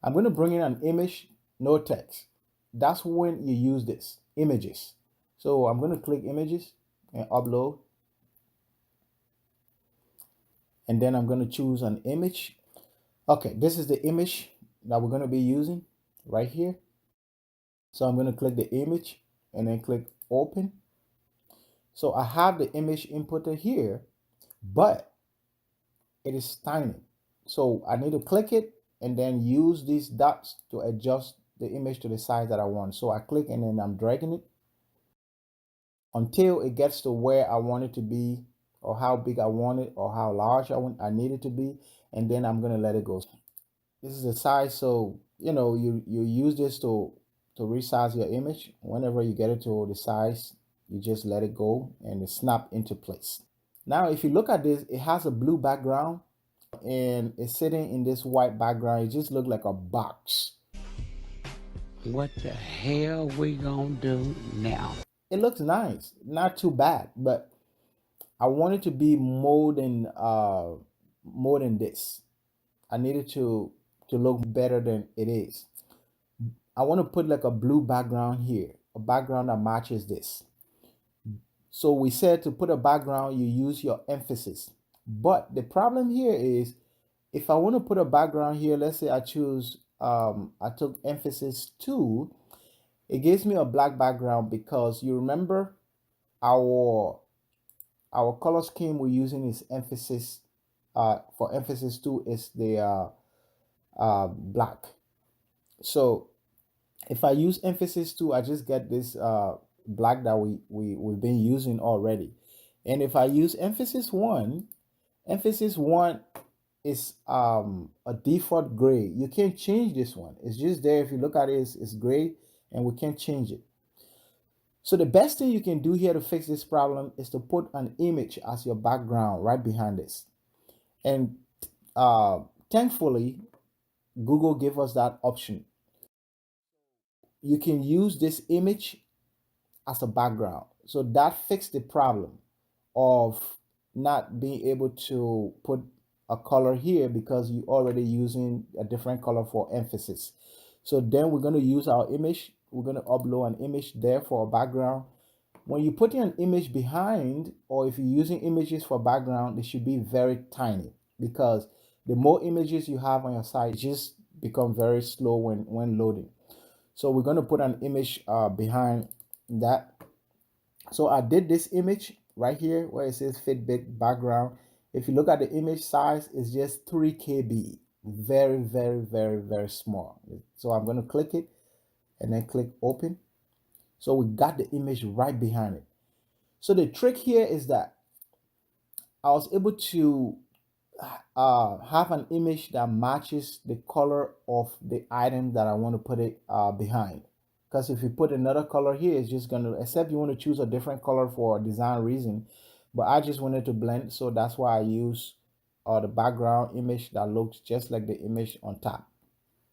I'm going to bring in an image, no text. That's when you use this, images. So I'm going to click images and upload. And then I'm going to choose an image. Okay, this is the image that we're going to be using right here. So I'm going to click the image and then click open. So I have the image inputted here, but it is tiny. So I need to click it and then use these dots to adjust the image to the size that I want. So I click and then I'm dragging it until it gets to where I want it to be, or how big I want it, or how large I need it to be. And then I'm going to let it go. This is the size. So, you use this to resize your image. Whenever you get it to the size, you just let it go and it snap into place. Now, if you look at this, it has a blue background and it's sitting in this white background. It just looks like a box. What the hell we gonna do now? It looks nice, not too bad, but I want it to be more than this. I need it to look better than it is. I want to put like a blue background here, a background that matches this. So we said to put a background, you use your emphasis. But the problem here is, if I want to put a background here, let's say I choose, I took emphasis 2, it gives me a black background, because you remember our color scheme we're using is emphasis, for emphasis 2 is the black. So if I use emphasis 2, I just get this black that we've been using already. And if I use emphasis 1, emphasis 1 is a default gray. You can't change this one. It's just there. If you look at it, it's gray. and we can't change it. So the best thing you can do here to fix this problem is to put an image as your background right behind this. And thankfully, Google gave us that option. You can use this image as a background. So that fixed the problem of not being able to put a color here because you're already using a different color for emphasis. So then we're going to use our image. We're going to upload an image there for a background. When you put in an image behind, or if you're using images for background, they should be very tiny, because the more images you have on your site, it just become very slow when loading. So we're going to put an image behind that. So I did this image right here where it says Fitbit background. If you look at the image size, it's just 3 KB. Very, very, very, very small. So I'm going to click it and then click open. So we got the image right behind it. So the trick here is that I was able to have an image that matches the color of the item that I want to put it behind. Because if you put another color here, it's just going to, except you want to choose a different color for a design reason. But I just wanted to blend, so that's why I use the background image that looks just like the image on top.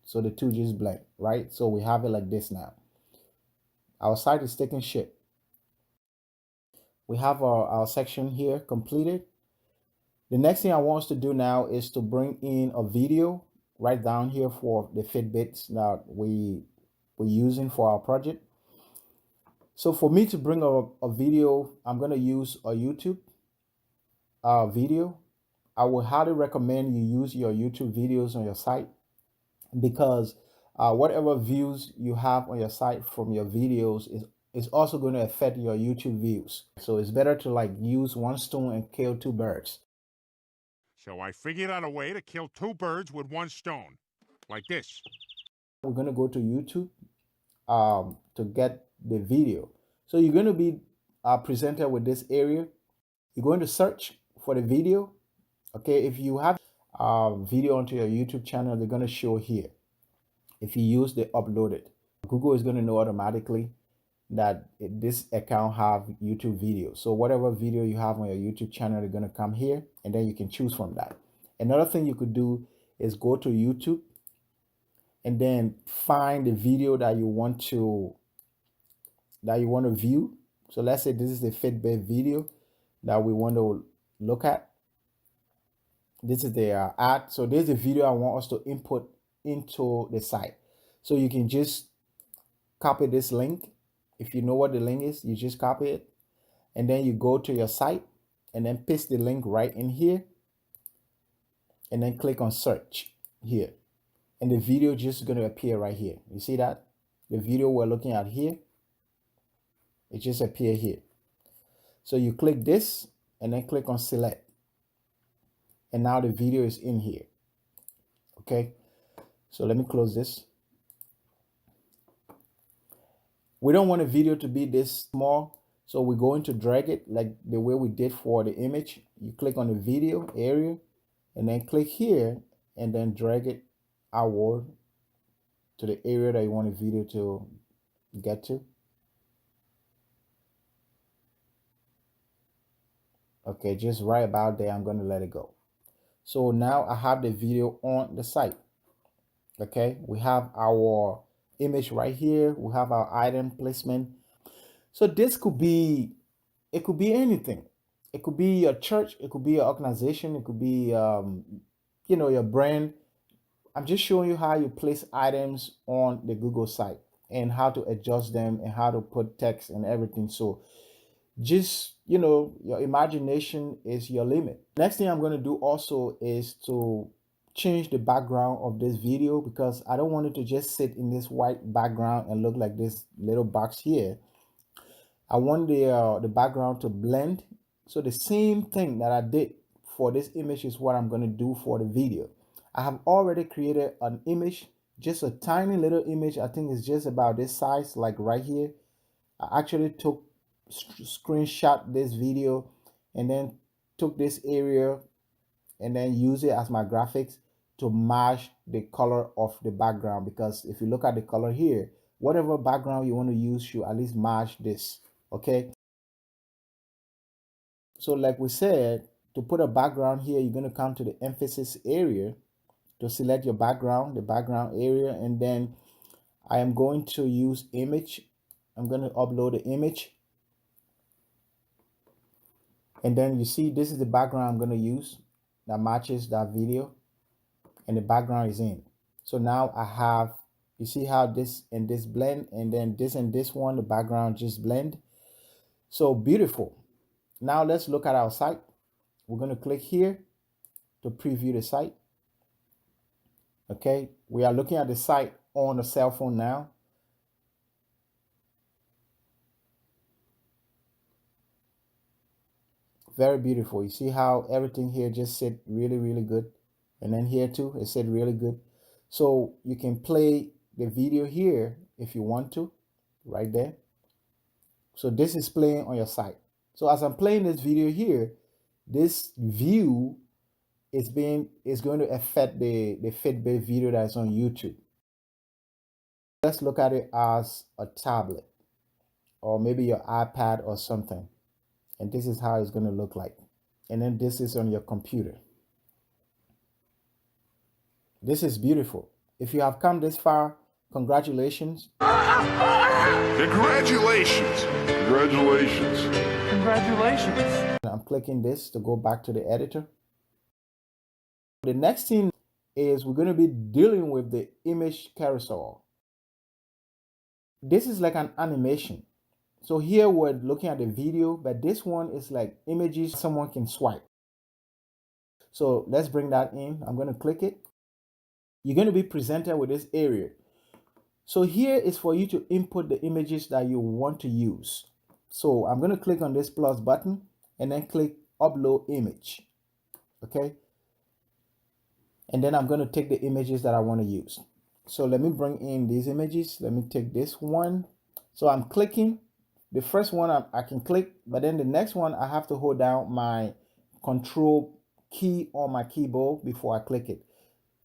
So the two just blend, right? So we have it like this now. Our site is taking shape. We have our section here completed. The next thing I want us to do now is to bring in a video right down here for the Fitbits that we're using for our project. So for me to bring a video, I'm going to use a YouTube video. I would highly recommend you use your YouTube videos on your site, because whatever views you have on your site from your videos is also going to affect your YouTube views. So it's better to like use one stone and kill two birds. So I figured out a way to kill two birds with one stone. Like this. We're going to go to YouTube to get the video. So you're going to be presented with this area. You're going to search for the video. Okay, if you have a video onto your YouTube channel, they're going to show here. If you use the uploaded, Google is going to know automatically that this account have YouTube video. So whatever video you have on your YouTube channel, they're going to come here, and then you can choose from that. Another thing you could do is go to YouTube and then find the video that you want to view. So let's say this is the Fitbit video that we want to look at. This is the ad. So there's a video I want us to input into the site. So you can just copy this link. If you know what the link is, you just copy it, and then you go to your site and then paste the link right in here, and then click on search here, and the video just going to appear right here. You see that? The video we're looking at here, it just appear here. So you click this and then click on select, and now the video is in here. Okay, so let me close this. We don't want a video to be this small, so we're going to drag it like the way we did for the image. You click on the video area and then click here and then drag it outward to the area that you want the video to get to. Okay, just right about there, I'm going to let it go. So now I have the video on the site. Okay, we have our image right here. We have our item placement. So this could be, it could be anything. It could be your church. It could be your organization. It could be, your brand. I'm just showing you how you place items on the Google site and how to adjust them and how to put text and everything. So just, your imagination is your limit. Next thing I'm going to do also is to change the background of this video, because I don't want it to just sit in this white background and look like this little box here. I want the background to blend. So the same thing that I did for this image is what I'm going to do for the video. I have already created an image, just a tiny little image. I think it's just about this size, like right here. I actually took screenshot this video and then took this area and then use it as my graphics to match the color of the background, because if you look at the color here, whatever background you want to use should at least match this. Okay, so like we said, to put a background here, you're going to come to the emphasis area to select your background, the background area, and then I am going to use image. I'm going to upload the image, and then you see this is the background I'm going to use that matches that video, and the background is in. So now I have, you see how this and this blend, and then this and this one, the background just blend. So beautiful. Now let's look at our site. We're going to click here to preview the site. Okay, we are looking at the site on a cell phone now. Very beautiful. You see how everything here just sit really, really good. And then here too, it said really good. So you can play the video here if you want to, right there. So this is playing on your site. So as I'm playing this video here, this view is going to affect the Fitbit video that's on YouTube. Let's look at it as a tablet or maybe your iPad or something. And this is how it's going to look like. And then this is on your computer. This is beautiful. If you have come this far, congratulations. Congratulations. Congratulations. Congratulations. I'm clicking this to go back to the editor. The next thing is we're going to be dealing with the image carousel. This is like an animation. So here we're looking at the video, but this one is like images someone can swipe. So let's bring that in. I'm going to click it. You're going to be presented with this area. So here is for you to input the images that you want to use. So I'm going to click on this plus button and then click upload image. Okay. And then I'm going to take the images that I want to use. So let me bring in these images. Let me take this one. So I'm clicking. The first one I can click, but then the next one I have to hold down my control key on my keyboard before I click it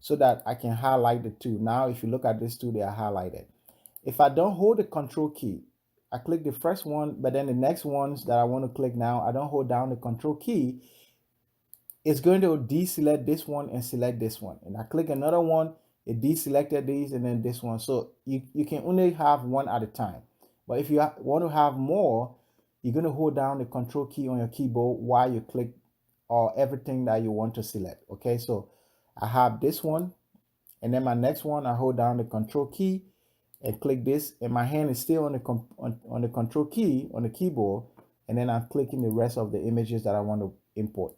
so that I can highlight the two. Now, if you look at this two, they are highlighted. If I don't hold the control key, I click the first one, but then the next ones that I want to click now, I don't hold down the control key. It's going to deselect this one and select this one. And I click another one, it deselected these and then this one. So you can only have one at a time. But if you want to have more, you're going to hold down the control key on your keyboard while you click everything that you want to select. Okay, so I have this one, and then my next one, I hold down the control key and click this, and my hand is still on the control key on the keyboard, and then I'm clicking the rest of the images that I want to import.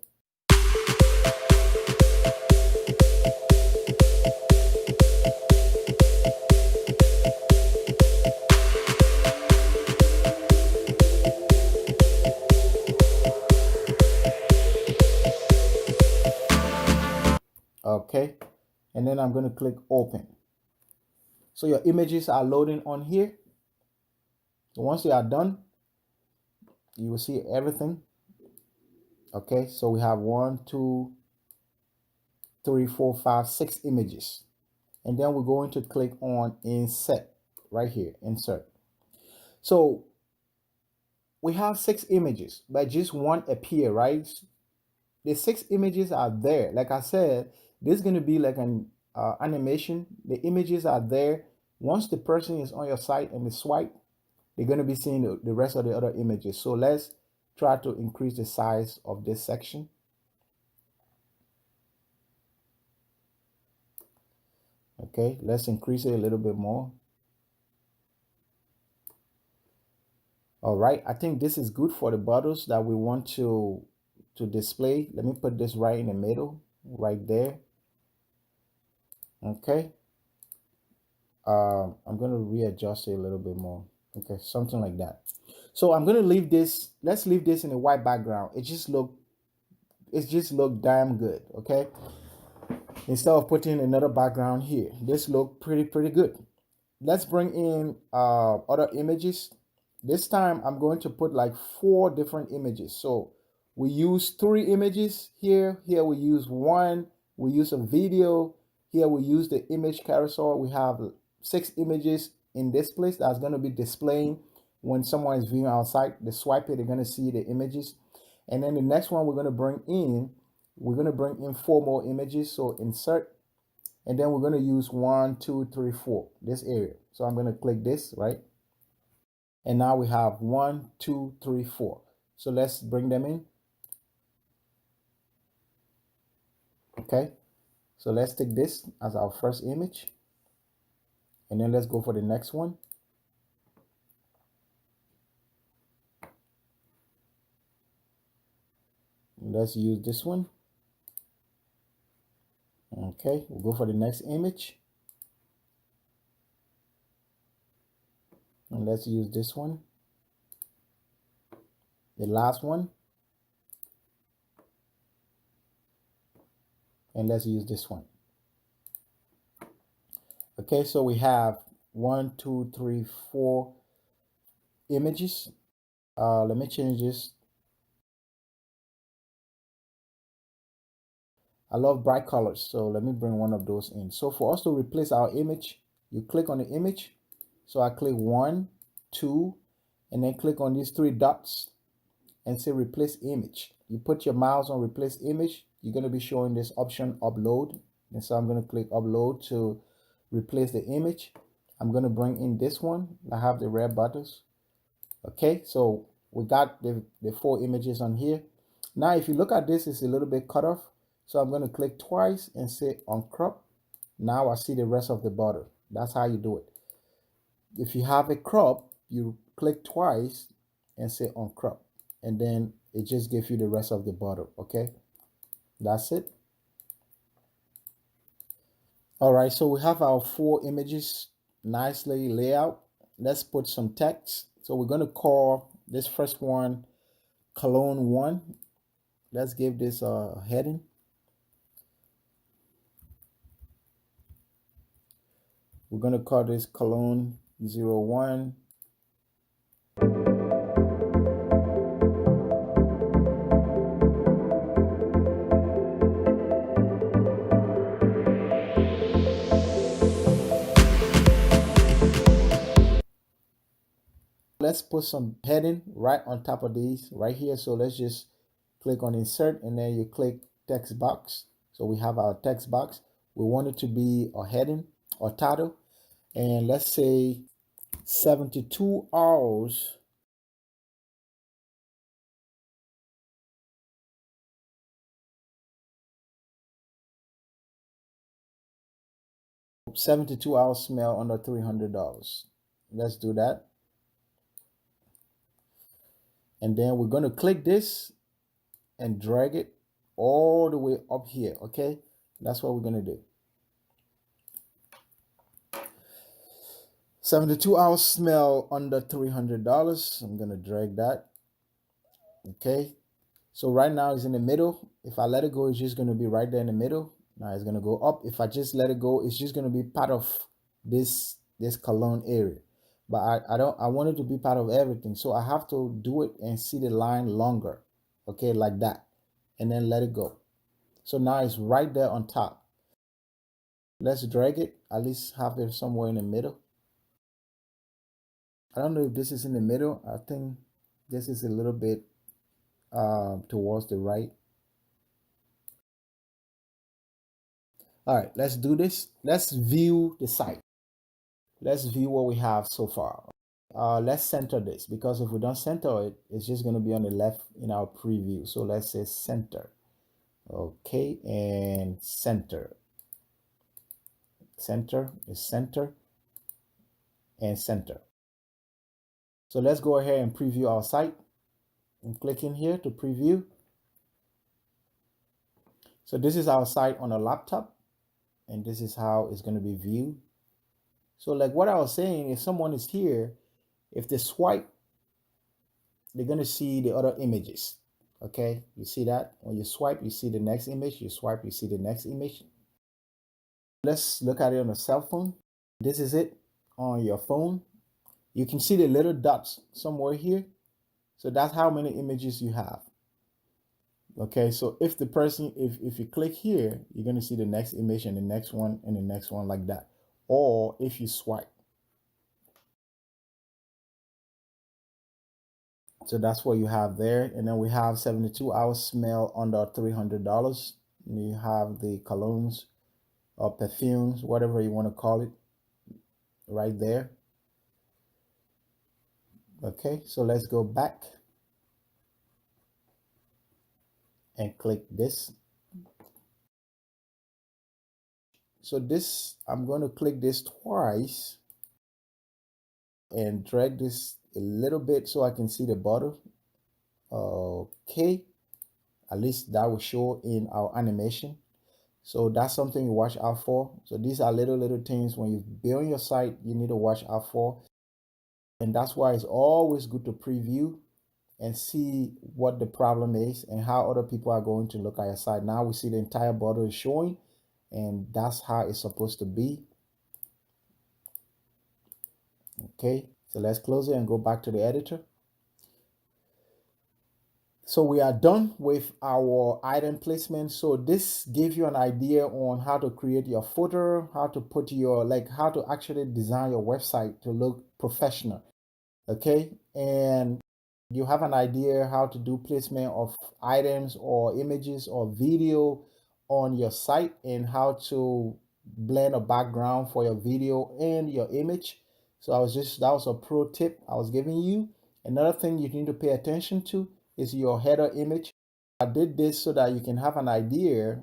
Okay, and then I'm going to click open. So your images are loading on here. So once they are done, you will see everything. Okay, so we have 1, 2, 3, 4, 5, 6 images. And then we're going to click on insert right here, insert. So we have 6 images, but just one appear, right? The 6 images are there. Like I said, this is going to be like an animation. The images are there. Once the person is on your site and they swipe, they're going to be seeing the rest of the other images. So let's try to increase the size of this section. Okay, let's increase it a little bit more. All right, I think this is good for the bottles that we want to display. Let me put this right in the middle, right there. Okay. I'm going to readjust it a little bit more. Okay, something like that. So I'm going to leave this. Let's leave this in a white background. It just look damn good. Okay. Instead of putting another background here, this look pretty good. Let's bring in other images. This time I'm going to put like 4 different images. So we use 3 images here. Here we use 1. We use a video. Here we use the image carousel. We have 6 images. in this place that's going to be displaying when someone is viewing our site. They swipe it, they're going to see the images. And then the next one we're going to bring in, 4 more images. So insert, and then we're going to use 1, 2, 3, 4, this area. So I'm going to click this, right? And now we have 1, 2, 3, 4. So let's bring them in. Okay, so let's take this as our first image, and then let's go for the next one. Let's use this one. Okay, we'll go for the next image, and let's use this one, the last one, and let's use this one. Okay, so we have 1, 2, 3, 4 images. Let me change this. I love bright colors, so let me bring one of those in. So for us to replace our image, you click on the image. So I click 1, 2, and then click on these 3 dots and say replace image. You put your mouse on replace image, you're going to be showing this option upload. And so I'm going to click upload to replace the image. I'm going to bring in this one. I have the red buttons. Okay, so we got the 4 images on here. Now if you look at this, it's a little bit cut off. So I'm going to click twice and say uncrop. Now I see the rest of the border. That's how you do it. If you have a crop, you click twice and say uncrop, and then it just gives you the rest of the border. Okay, that's it. All right, so we have our 4 images nicely laid out. Let's put some text. So we're going to call this first one Cologne 1. Let's give this a heading. We're going to call this Cologne 01. Let's put some heading right on top of these right here. So let's just click on insert, and then you click text box. So we have our text box. We want it to be a heading or title, and let's say 72 hours 72 hours smell under $300. Let's do that. And then we're going to click this and drag it all the way up here. Okay, that's what we're going to do. 72 hours smell under $300. I'm going to drag that. Okay, so right now it's in the middle. If I let it go, it's just going to be right there in the middle. Now it's going to go up. If I just let it go, it's just going to be part of this Cologne area. But I want it to be part of everything. So I have to do it and see the line longer. Okay, like that. And then let it go. So now it's right there on top. Let's drag it, at least have it somewhere in the middle. I don't know if this is in the middle. I think this is a little bit towards the right. All right, let's do this. Let's view the site. Let's view what we have so far. Let's center this, because if we don't center it, it's just going to be on the left in our preview. So let's say center. Okay, and center. Center is center and center. So let's go ahead and preview our site. And click in here to preview. So this is our site on a laptop, and this is how it's going to be viewed. So like what I was saying, if someone is here, if they swipe, they're going to see the other images. Okay, you see that? When you swipe, you see the next image. You swipe, you see the next image. Let's look at it on a cell phone. This is it on your phone. You can see the little dots somewhere here. So that's how many images you have. Okay, so if the person, if you click here, you're going to see the next image and the next one and the next one like that. Or if you swipe. So that's what you have there. And then we have 72 hours smell under $300. You have the colognes or perfumes, whatever you want to call it, right there. Okay, so let's go back and click this. So this, I'm going to click this twice and drag this a little bit so I can see the bottle. Okay, at least that will show in our animation. So that's something you watch out for. So these are little things when you build your site, you need to watch out for. And that's why it's always good to preview and see what the problem is and how other people are going to look at your site. Now we see the entire bottle is showing, and that's how it's supposed to be. Okay, so let's close it and go back to the editor. So we are done with our item placement. So this gives you an idea on how to create your footer, how to put your, like how to actually design your website to look professional. Okay, and you have an idea how to do placement of items or images or video on your site and how to blend a background for your video and your image. So that was a pro tip I was giving you. Another thing you need to pay attention to is your header image. I did this so that you can have an idea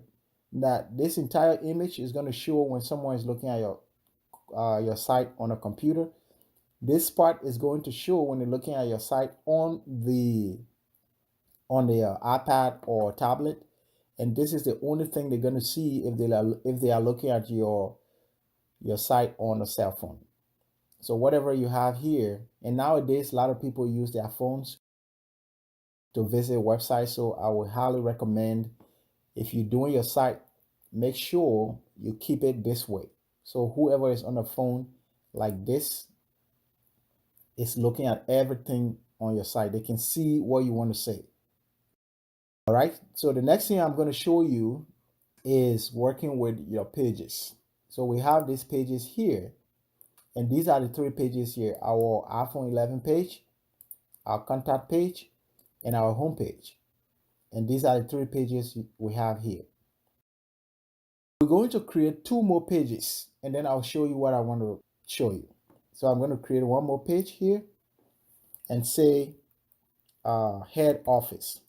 that this entire image is going to show when someone is looking at your site on a computer. This part is going to show when you're looking at your site on the iPad or tablet, and this is the only thing they're going to see if they are looking at your site on a cell phone. So whatever you have here, and nowadays a lot of people use their phones to visit websites, so I would highly recommend, if you're doing your site, make sure you keep it this way. So whoever is on the phone like this is looking at everything on your site. They can see what you want to say. All right. So the next thing I'm going to show you is working with your pages. So we have these pages here, and these are the three pages here: our iPhone 11 page, our contact page, and our home page. And these are the three pages we have here. We're going to create two more pages, and then I'll show you what I want to show you. So I'm going to create one more page here and say head office.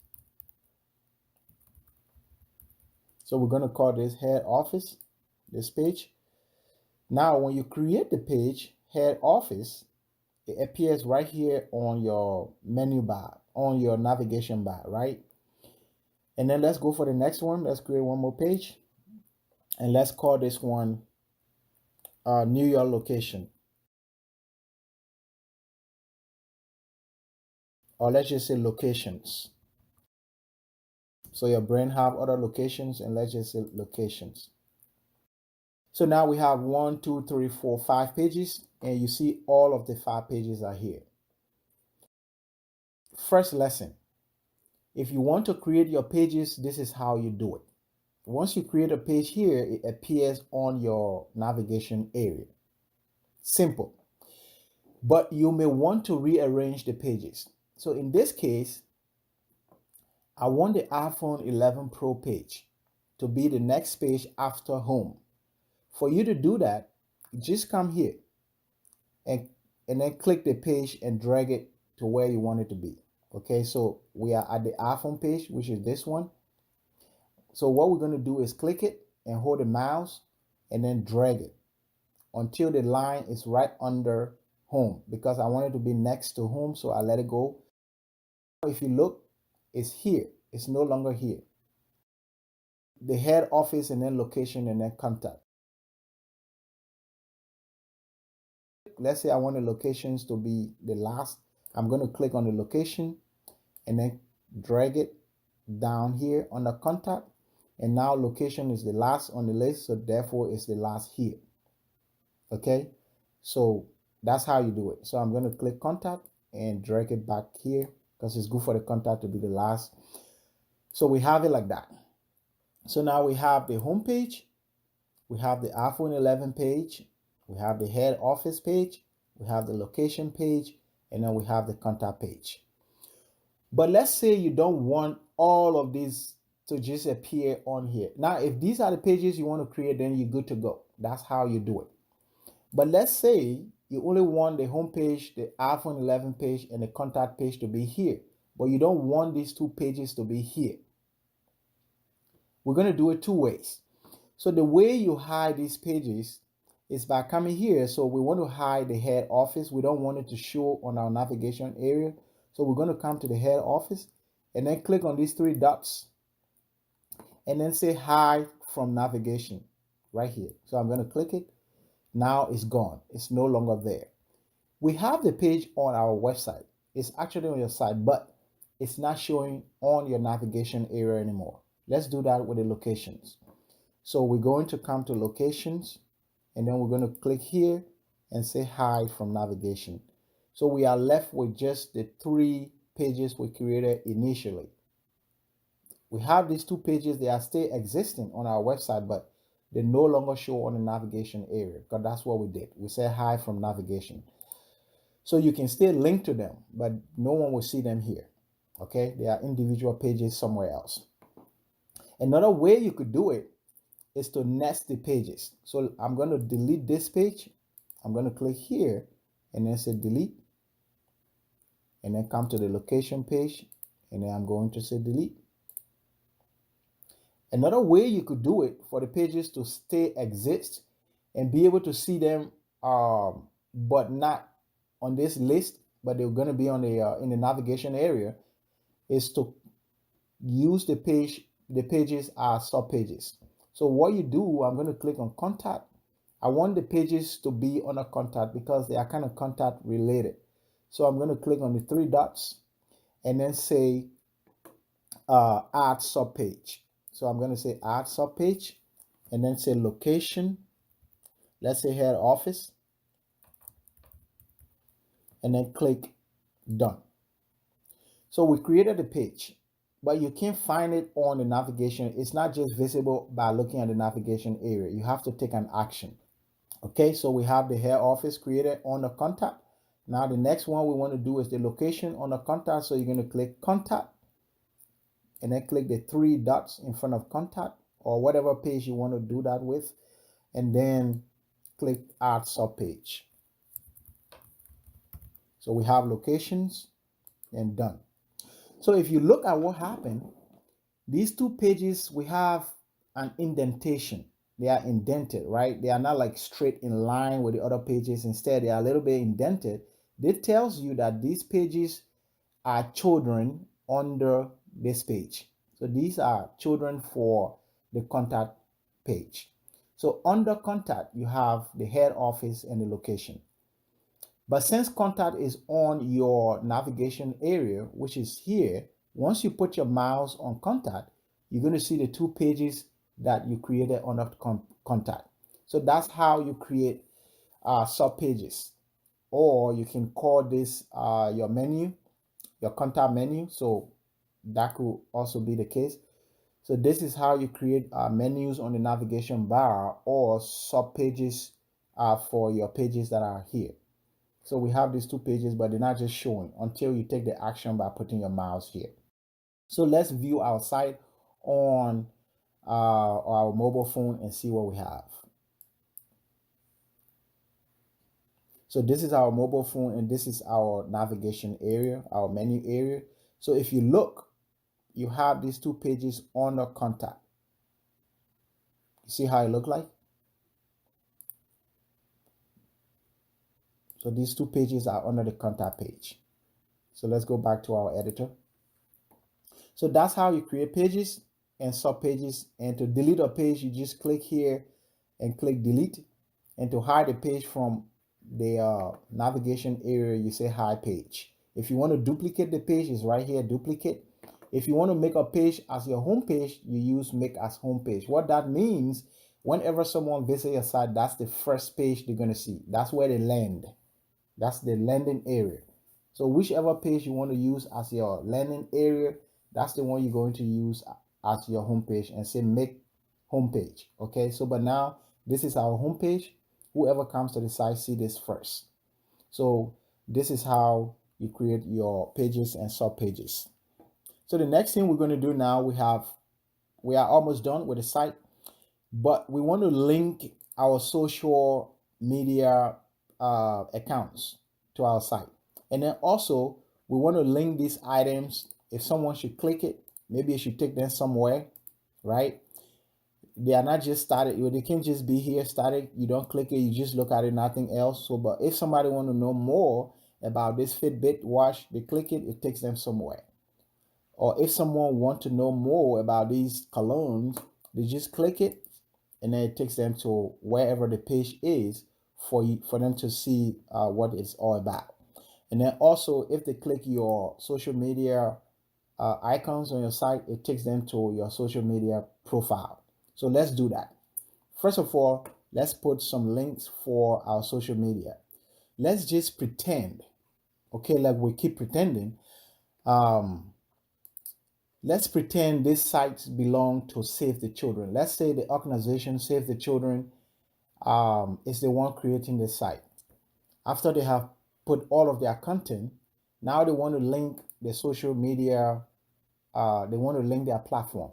So we're going to call this head office, this page. Now, when you create the page, head office, it appears right here on your menu bar, on your navigation bar, right? And then let's go for the next one. Let's create one more page. And let's call this one New York location. Or let's just say locations. So your brain have other locations, and let's just say locations. So now we have 1, 2, 3, 4, 5 pages, and you see all of the 5 pages are here. First lesson: if you want to create your pages, this is how you do it. Once you create a page here, it appears on your navigation area. Simple. But you may want to rearrange the pages. So in this case, I want the iPhone 11 Pro page to be the next page after home. For you to do that, just come here and then click the page and drag it to where you want it to be. Okay, so we are at the iPhone page, which is this one. So what we're going to do is click it and hold the mouse and then drag it until the line is right under home, because I want it to be next to home, so I let it go. If you look, it's here. It's no longer here. The head office and then location and then contact. Let's say I want the locations to be the last. I'm going to click on the location and then drag it down here on the contact. And now location is the last on the list, so therefore it's the last here. Okay, so that's how you do it. So I'm going to click contact and drag it back here because it's good for the contact to be the last. So we have it like that. So now we have the home page, we have the iPhone 11 page, we have the head office page, we have the location page, and then we have the contact page. But let's say you don't want all of these to just appear on here. Now, if these are the pages you want to create, then you're good to go. That's how you do it. But let's say you only want the home page, the iPhone 11 page, and the contact page to be here, but you don't want these two pages to be here. We're going to do it two ways. So the way you hide these pages is by coming here. So we want to hide the head office. We don't want it to show on our navigation area. So we're going to come to the head office and then click on these three dots and then say hide from navigation right here. So I'm going to click it. Now it's gone. It's no longer there. We have the page on our website. It's actually on your site, but it's not showing on your navigation area anymore. Let's do that with the locations. So we're going to come to locations and then we're going to click here and say hide from navigation. So we are left with just the three pages we created initially. We have these two pages, they are still existing on our website, but they no longer show on the navigation area because that's what we did. We said hide from navigation. So you can still link to them, but no one will see them here. Okay, they are individual pages somewhere else. Another way you could do it is to nest the pages. So I'm going to delete this page. I'm going to click here and then say delete and then come to the location page and then I'm going to say delete. Another way you could do it for the pages to stay exist and be able to see them, but not on this list, but they're going to be on the in the navigation area, is to use the pages as sub pages. So what you do, I'm going to click on contact. I want the pages to be on a contact because they are kind of contact related. So I'm going to click on the three dots and then say add sub page. So I'm going to say add sub page and then say location. Let's say head office and then click done. So we created the page, but you can't find it on the navigation. It's not just visible by looking at the navigation area. You have to take an action. Okay, so we have the head office created on the contact. Now the next one we want to do is the location on the contact. So you're going to click contact and then click the three dots in front of contact or whatever page you want to do that with, and then click add sub page. So we have locations and done. So if you look at what happened, these two pages, we have an indentation. They are indented, right? They are not like straight in line with the other pages. Instead, they are a little bit indented. This tells you that these pages are children under this page. So these are children for the contact page. So under contact, you have the head office and the location. But since contact is on your navigation area, which is here, once you put your mouse on contact, you're going to see the two pages that you created under contact. So that's how you create sub pages, or you can call this your menu, your contact menu. So that could also be the case. So this is how you create menus on the navigation bar or sub pages for your pages that are here. So we have these two pages, but they're not just showing until you take the action by putting your mouse here. So let's view our site on our mobile phone and see what we have. So this is our mobile phone and this is our navigation area, our menu area. So if you look, you have these two pages under contact. You see how it look like? So these two pages are under the contact page. So let's go back to our editor. So that's how you create pages and sub pages. And to delete a page, you just click here and click delete. And to hide a page from the navigation area, you say hide page. If you want to duplicate the page, it's right here, duplicate. If you want to make a page as your home page, you use make as home page. What that means, whenever someone visits your site, that's the first page they're going to see. That's where they land. That's the landing area. So whichever page you want to use as your landing area, that's the one you're going to use as your home page and say make home page. Okay, so but now this is our home page. Whoever comes to the site see this first. So this is how you create your pages and sub pages. So the next thing we're going to do now, we are almost done with the site, but we want to link our social media accounts to our site. And then also we want to link these items. If someone should click it, maybe it should take them somewhere, right? They are not just static. They can't just be here static. You don't click it, you just look at it, nothing else. So, but if somebody want to know more about this Fitbit watch, they click it, it takes them somewhere. Or if someone want to know more about these colognes, they just click it, and then it takes them to wherever the page is for them to see what it's all about. And then also, if they click your social media icons on your site, it takes them to your social media profile. So let's do that. First of all, let's put some links for our social media. Let's just pretend, okay, like we keep pretending. Let's pretend these sites belong to Save the Children. Let's say the organization Save the Children is the one creating the site. After they have put all of their content, now they want to link the social media, they want to link their platform.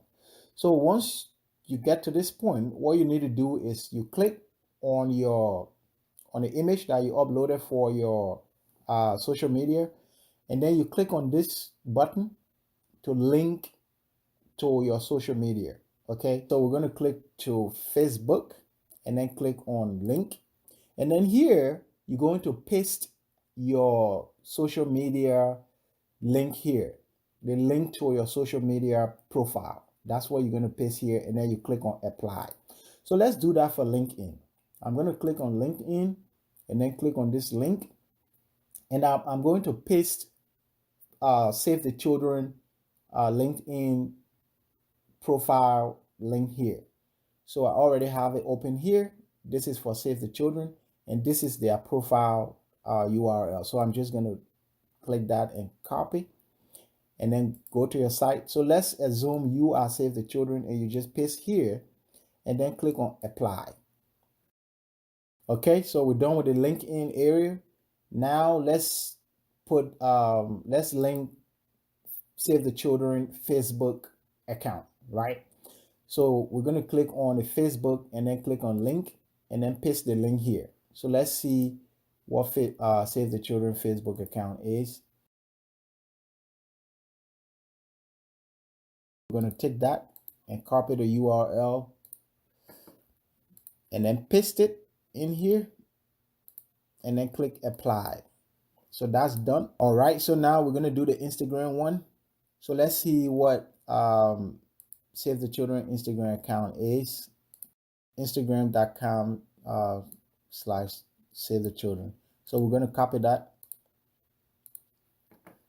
So once you get to this point, what you need to do is you click on the image that you uploaded for your social media, and then you click on this button to link to your social media. Okay, so we're going to click to Facebook and then click on link, and then here you're going to paste your social media link here, the link to your social media profile. That's what you're going to paste here, and then you click on apply. So let's do that for LinkedIn. I'm going to click on LinkedIn and then click on this link, and I'm going to paste Save the Children LinkedIn profile link here. So I already have it open here. This is for Save the Children, and this is their profile URL. So I'm just going to click that and copy, and then go to your site. So let's assume you are Save the Children, and you just paste here and then click on apply. Okay, so we're done with the LinkedIn area. Now let's link Save the Children Facebook account, right? So we're going to click on the Facebook and then click on link and then paste the link here. So let's see what Save the Children Facebook account is. We're going to take that and copy the URL and then paste it in here and then click apply. So that's done. All right, so now we're going to do the Instagram one. So let's see what Save the Children Instagram account is. Instagram.com /Save the Children. So we're going to copy that,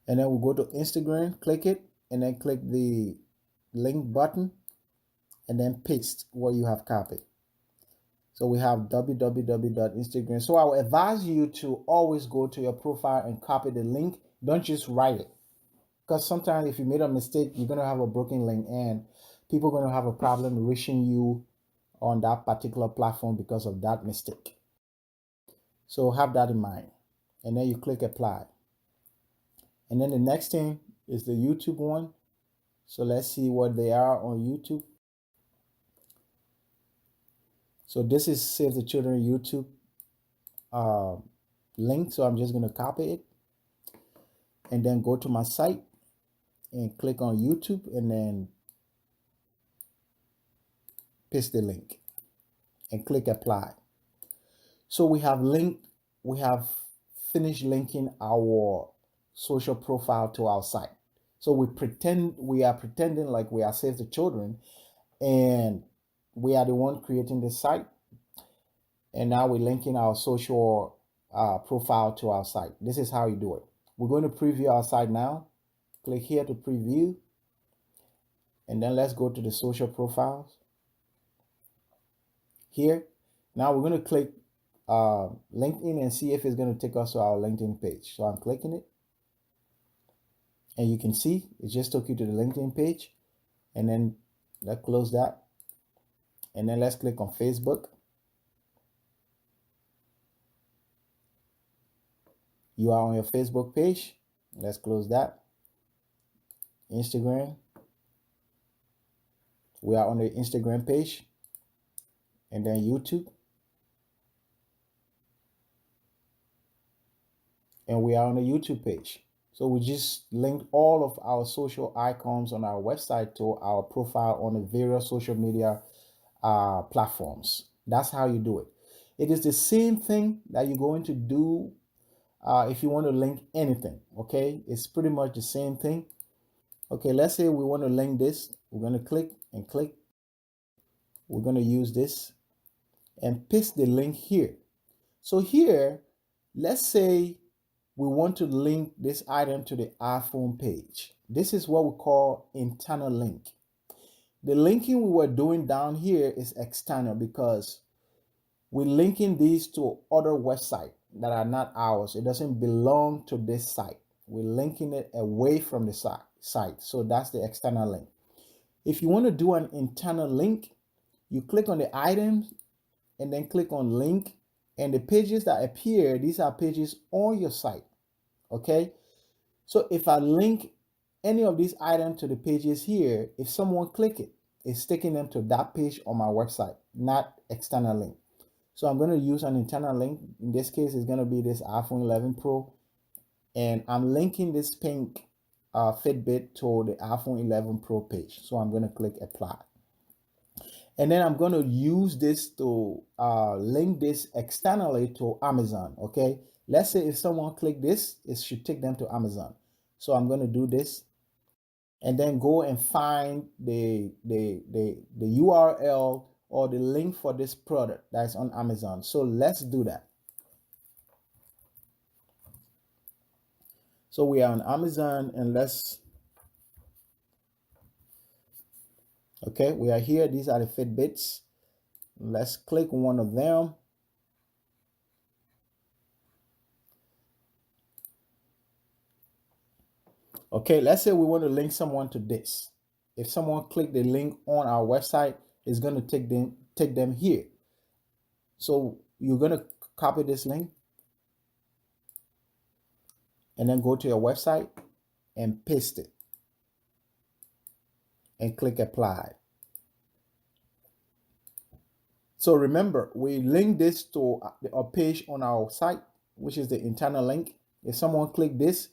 and then we'll go to Instagram, click it, and then click the link button and then paste what you have copied. So we have www.instagram. So I will advise you to always go to your profile and copy the link. Don't just write it, because sometimes if you made a mistake, you're going to have a broken link and people are going to have a problem reaching you on that particular platform because of that mistake. So have that in mind, and then you click apply. And then the next thing is the YouTube one. So let's see what they are on YouTube. So this is Save the Children YouTube link. So I'm just going to copy it and then go to my site and click on YouTube and then paste the link and click apply. So we have finished linking our social profile to our site. So we are pretending like we are Save the Children and we are the one creating the site. And now we're linking our social profile to our site. This is how you do it. We're going to preview our site now. Click here to preview. And then let's go to the social profiles. Here. Now we're going to click LinkedIn and see if it's going to take us to our LinkedIn page. So I'm clicking it. And you can see it just took you to the LinkedIn page. And then let's close that. And then let's click on Facebook. You are on your Facebook page. Let's close that. Instagram. We are on the Instagram page, and then YouTube, and we are on the YouTube page. So we just linked all of our social icons on our website to our profile on the various social media platforms. That's how you do it. It is the same thing that you're going to do if you want to link anything. Okay, it's pretty much the same thing. Okay, let's say we want to link this. We're going to click and click. We're going to use this and paste the link here. So here, let's say we want to link this item to the iPhone page. This is what we call internal link. The linking we were doing down here is external because we're linking these to other websites that are not ours. It doesn't belong to this site. We're linking it away from the site. So that's the external link. If you want to do an internal link, you click on the items and then click on link, and the pages that appear, these are pages on your site. Okay, so if I link any of these items to the pages here, if someone click it, it's taking them to that page on my website, not external link. So I'm going to use an internal link. In this case, it's going to be this iPhone 11 Pro, and I'm linking this pink Fitbit to the iPhone 11 Pro page. So I'm going to click apply. And then I'm going to use this to link this externally to Amazon. Okay, let's say if someone click this, it should take them to Amazon. So I'm going to do this and then go and find the URL or the link for this product that's on Amazon. So let's do that. So we are on Amazon, and okay, we are here. These are the Fitbits. Let's click one of them. Okay, let's say we want to link someone to this. If someone click the link on our website, it's going to take them here. So you're going to copy this link and then go to your website and paste it and click apply. So remember, we link this to a page on our site, which is the internal link. If someone click this,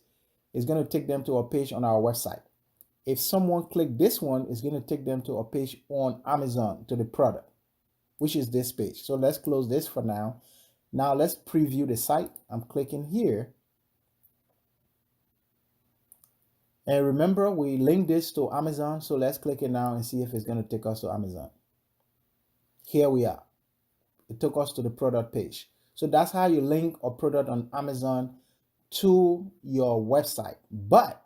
it's going to take them to a page on our website. If someone click this one, it's going to take them to a page on Amazon to the product, which is this page. So let's close this for now. Now let's preview the site. I'm clicking here. And remember, we linked this to Amazon. So let's click it now and see if it's going to take us to Amazon. Here we are. It took us to the product page. So that's how you link a product on Amazon to your website. But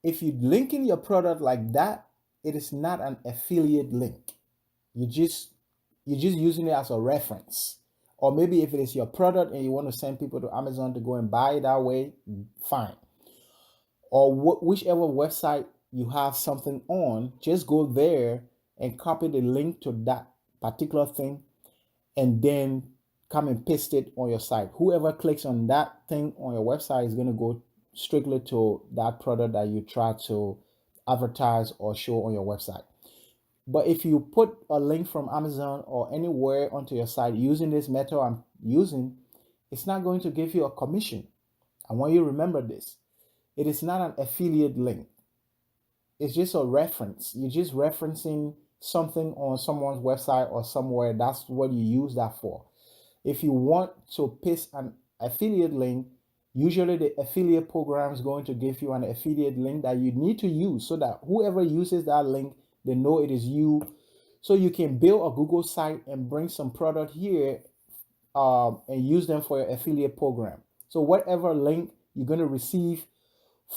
if you link in your product like that, it is not an affiliate link. You're just using it as a reference. Or maybe if it is your product and you want to send people to Amazon to go and buy it that way, fine. Or whichever website you have something on, just go there and copy the link to that particular thing and then come and paste it on your site. Whoever clicks on that thing on your website is going to go strictly to that product that you try to advertise or show on your website. But if you put a link from Amazon or anywhere onto your site using this method I'm using, it's not going to give you a commission. I want you to remember this. It is not an affiliate link. It's just a reference. You're just referencing something on someone's website or somewhere. That's what you use that for. If you want to paste an affiliate link, usually the affiliate program is going to give you an affiliate link that you need to use so that whoever uses that link, they know it is you. So you can build a Google site and bring some product here and use them for your affiliate program. So whatever link you're going to receive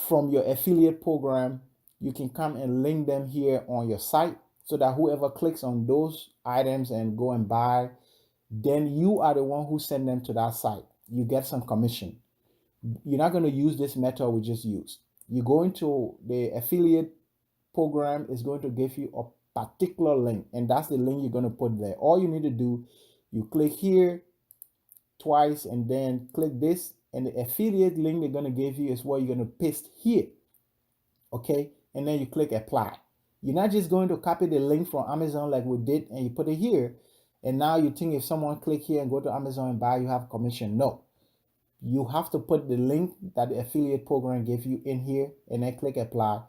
from your affiliate program, you can come and link them here on your site so that whoever clicks on those items and go and buy, then you are the one who send them to that site. You get some commission. You're not going to use this method we just used. You go into the affiliate program, is going to give you a particular link, and that's the link you're going to put there. All you need to do, you click here twice and then click this, and the affiliate link they're going to give you is what you're going to paste here. okay? And then you click apply. You're not just going to copy the link from Amazon like we did and you put it here, and now you think if someone click here and go to Amazon and buy, you have commission. No, you have to put the link that the affiliate program gave you in here and then click apply,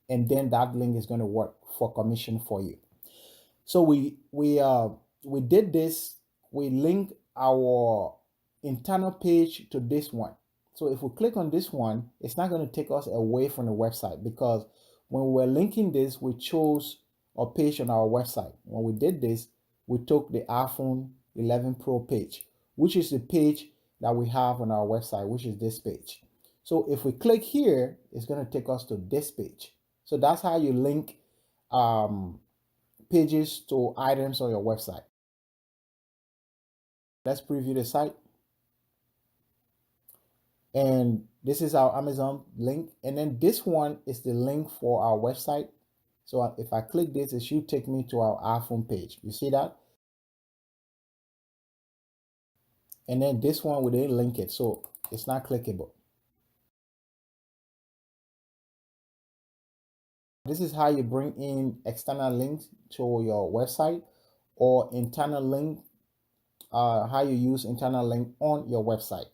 and then that link is going to work for commission for you. So we did this. We link our internal page to this one. So if we click on this one, it's not going to take us away from the website, because when we were linking this, we chose a page on our website. When we did this, we took the iPhone 11 Pro page, which is the page that we have on our website, which is this page. So if we click here, it's going to take us to this page. So that's how you link pages to items on your website. Let's preview the site. And this is our Amazon link. And then this one is the link for our website. So if I click this, it should take me to our iPhone page. You see that? And then this one, we didn't link it, so it's not clickable. This is how you bring in external links to your website, or internal link, how you use internal link on your website.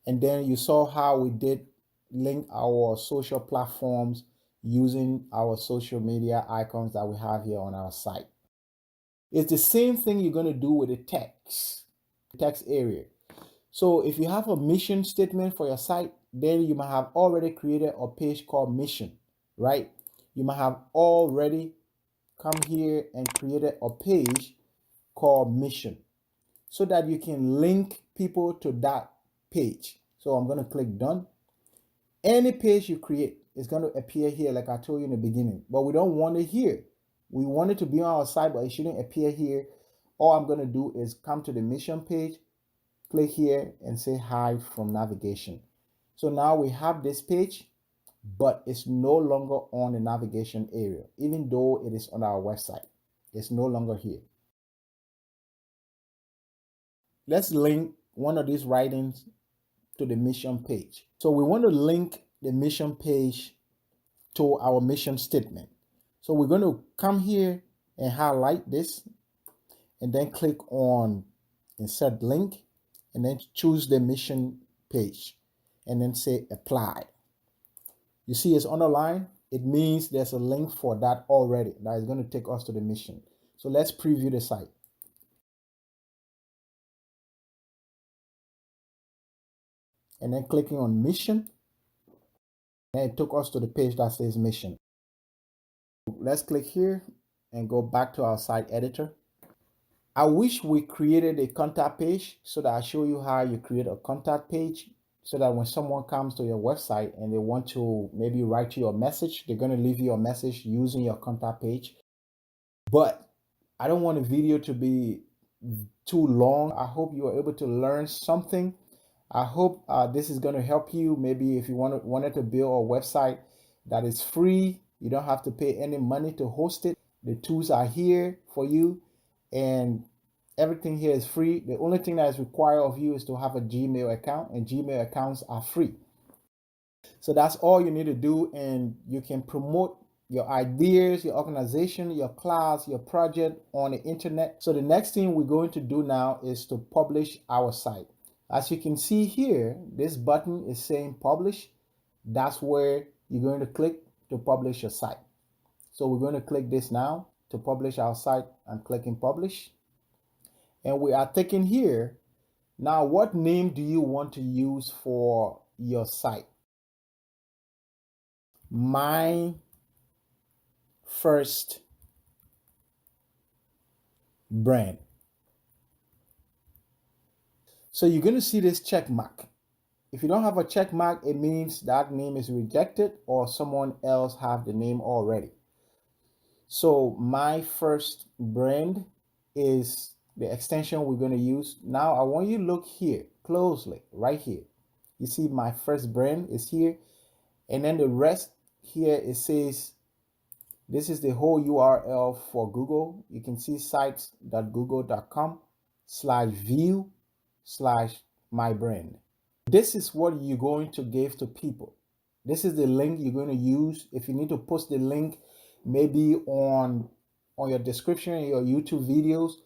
And then you saw how we did link our social platforms using our social media icons that we have here on our site. It's the same thing you're going to do with the text area. So if you have a mission statement for your site, then you might have already created a page called mission, right? You might have already come here and created a page called mission, so that you can link people to that page. So I'm going to click done. Any page you create is going to appear here, like I told you in the beginning, but we don't want it here. We want it to be on our site, but it shouldn't appear here. All I'm going to do is come to the mission page, click here and say hide from navigation. So now we have this page, but it's no longer on the navigation area, even though it is on our website. It's no longer here. Let's link one of these writings to the mission page. So we want to link the mission page to our mission statement. So we're going to come here and highlight this, and then click on insert link, and then choose the mission page, and then say apply. You see it's underlined. It means there's a link for that already that is going to take us to the mission. So let's preview the site. And then clicking on mission, and it took us to the page that says mission. Let's click here and go back to our site editor. I wish we created a contact page, so that I show you how you create a contact page, so that when someone comes to your website and they want to maybe write you a message, they're going to leave you a message using your contact page. But I don't want the video to be too long. I hope you are able to learn something. I hope this is going to help you. Maybe if you wanted to build a website that is free, you don't have to pay any money to host it. The tools are here for you, and everything here is free. The only thing that is required of you is to have a Gmail account, and Gmail accounts are free. So that's all you need to do, and you can promote your ideas, your organization, your class, your project on the internet. So the next thing we're going to do now is to publish our site. As you can see here, this button is saying publish. That's where you're going to click to publish your site. So we're going to click this now to publish our site. I'm clicking publish. And we are taking here. Now, what name do you want to use for your site? My first brand. So you're going to see this check mark. If you don't have a check mark, it means that name is rejected or someone else have the name already. So my first brand is the extension we're going to use. Now I want you to look here closely, right here. You see my first brand is here, and then the rest here, it says this is the whole URL for Google. You can see sites.google.com/view/my brand. This is what you're going to give to people. This is the link you're going to use. If you need to post the link, maybe on your description in your YouTube videos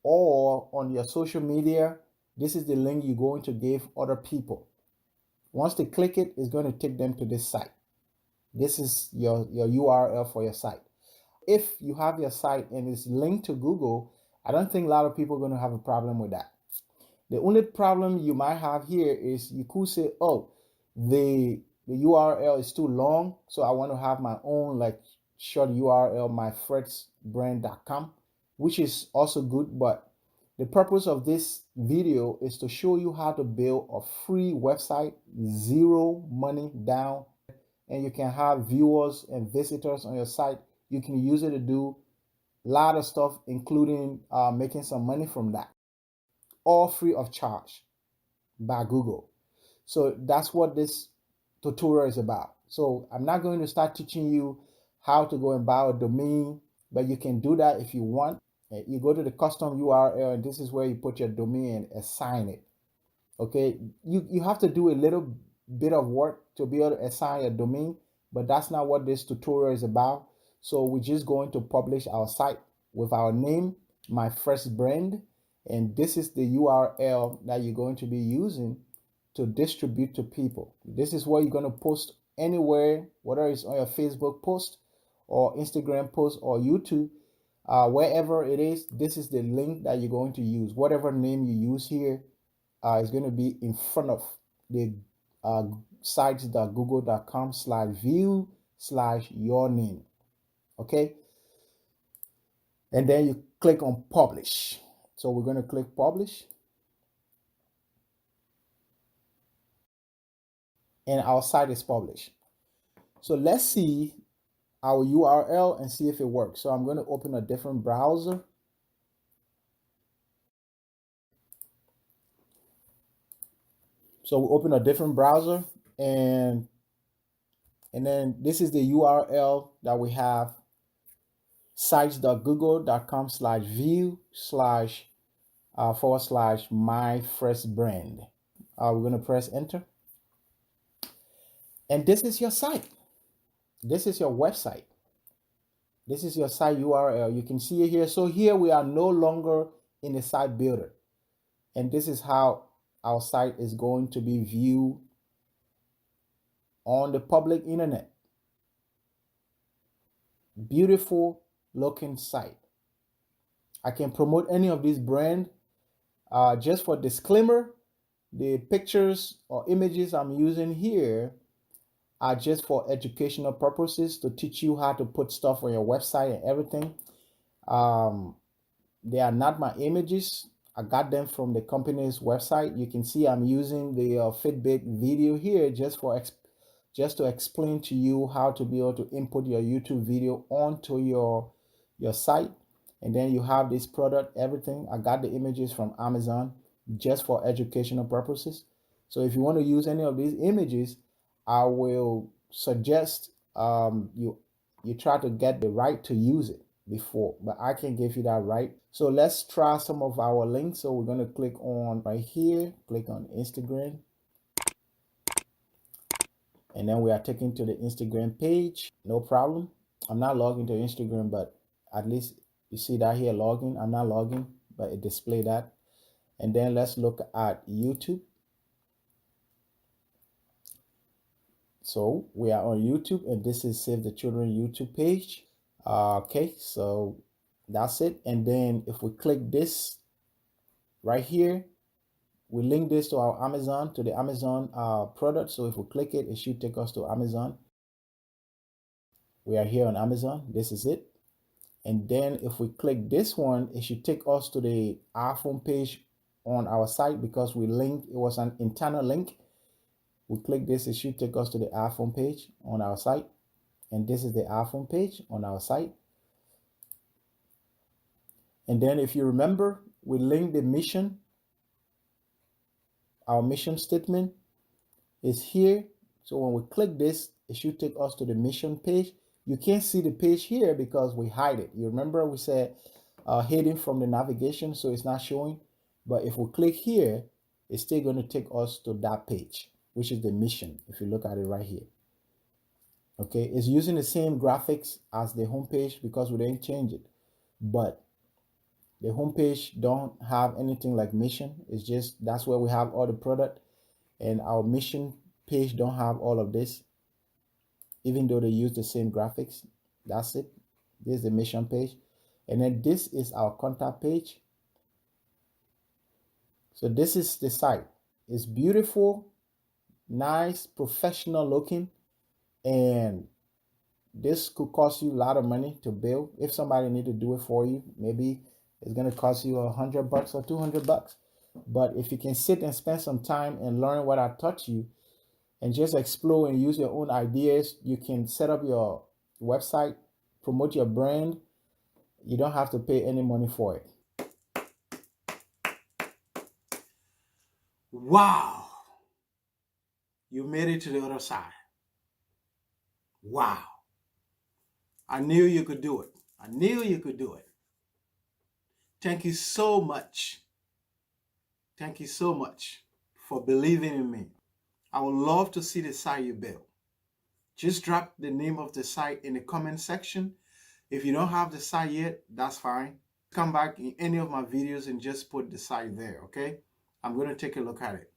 or on your social media, this is the link you're going to give other people. Once they click it, it's going to take them to this site. This is your URL for your site. If you have your site and it's linked to Google, I don't think a lot of people are going to have a problem with that. The only problem you might have here is you could say, oh, the URL is too long, so I want to have my own like short URL, myfreshbrand.com, which is also good. But the purpose of this video is to show you how to build a free website, zero money down, and you can have viewers and visitors on your site. You can use it to do a lot of stuff, including making some money from that, all free of charge by Google. So that's what this tutorial is about. So I'm not going to start teaching you how to go and buy a domain, but you can do that if you want. You go to the custom URL, and this is where you put your domain and assign it. Okay, you have to do a little bit of work to be able to assign a domain, but that's not what this tutorial is about. So we're just going to publish our site with our name, My Fresh Brand, and this is the URL that you're going to be using to distribute to people. This is what you're going to post anywhere, whether it's on your Facebook post or Instagram post or YouTube, wherever it is. This is the link that you're going to use. Whatever name you use here is going to be in front of the sites.google.com/view/your name. Okay, and then you click on publish. So we're going to click publish, and our site is published. So let's see our URL and see if it works. So I'm going to open a different browser. So we open a different browser, and then this is the URL that we have, sites.google.com/view//myfreshbrand. We're going to press enter. And this is your site. This is your website. This is your site URL. You can see it here. So here we are no longer in the site builder. And this is how our site is going to be viewed on the public internet. Beautiful looking site. I can promote any of these brands. Just for disclaimer, the pictures or images I'm using here are just for educational purposes, to teach you how to put stuff on your website and everything. They are not my images. I got them from the company's website. You can see I'm using the Fitbit video here just to explain to you how to be able to input your YouTube video onto your site. And then you have this product, everything. I got the images from Amazon just for educational purposes. So if you want to use any of these images, I will suggest you try to get the right to use it before, but I can give you that right. So let's try some of our links. So we're going to click on right here, click on Instagram, and then we are taken to the Instagram page. No problem. I'm not logging to Instagram, but at least you see that here, login. I'm not logging, but it displayed that. And then let's look at YouTube. So we are on YouTube, and this is Save the Children YouTube page. Okay, so that's it. And then if we click this right here, we link this to our Amazon, to the Amazon product. So if we click it, it should take us to Amazon. We are here on Amazon. This is it. And then if we click this one, it should take us to the iPhone page on our site, because we linked, it was an internal link. We click this, it should take us to the iPhone page on our site. And this is the iPhone page on our site. And then if you remember, we linked the mission. Our mission statement is here. So when we click this, it should take us to the mission page. You can't see the page here because we hide it. You remember we said hidden from the navigation, so it's not showing. But if we click here, it's still going to take us to that page, which is the mission, if you look at it right here. Okay, it's using the same graphics as the homepage because we didn't change it, but the homepage don't have anything like mission. It's just that's where we have all the product, and our mission page don't have all of this, even though they use the same graphics. That's it. This is the mission page, and then this is our contact page. So this is the site. It's beautiful, nice, professional looking, and this could cost you a lot of money to build. If somebody need to do it for you, maybe it's gonna cost you $100 or $200. But if you can sit and spend some time and learn what I taught you, and just explore and use your own ideas, you can set up your website, promote your brand. You don't have to pay any money for it. Wow, you made it to the other side. Wow. I knew you could do it. I knew you could do it. Thank you so much. Thank you so much for believing in me. I would love to see the site you built. Just drop the name of the site in the comment section. If you don't have the site yet, that's fine. Come back in any of my videos and just put the site there, okay? I'm going to take a look at it.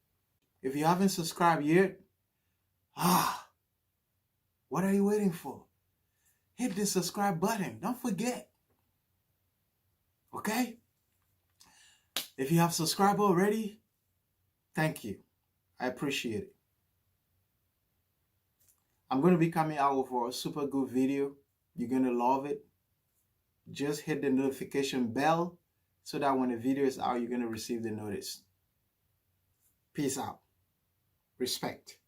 If you haven't subscribed yet, what are you waiting for? Hit the subscribe button. Don't forget. Okay? If you have subscribed already, thank you. I appreciate it. I'm going to be coming out with a super good video. You're going to love it. Just hit the notification bell so that when the video is out, you're going to receive the notice. Peace out. Respect.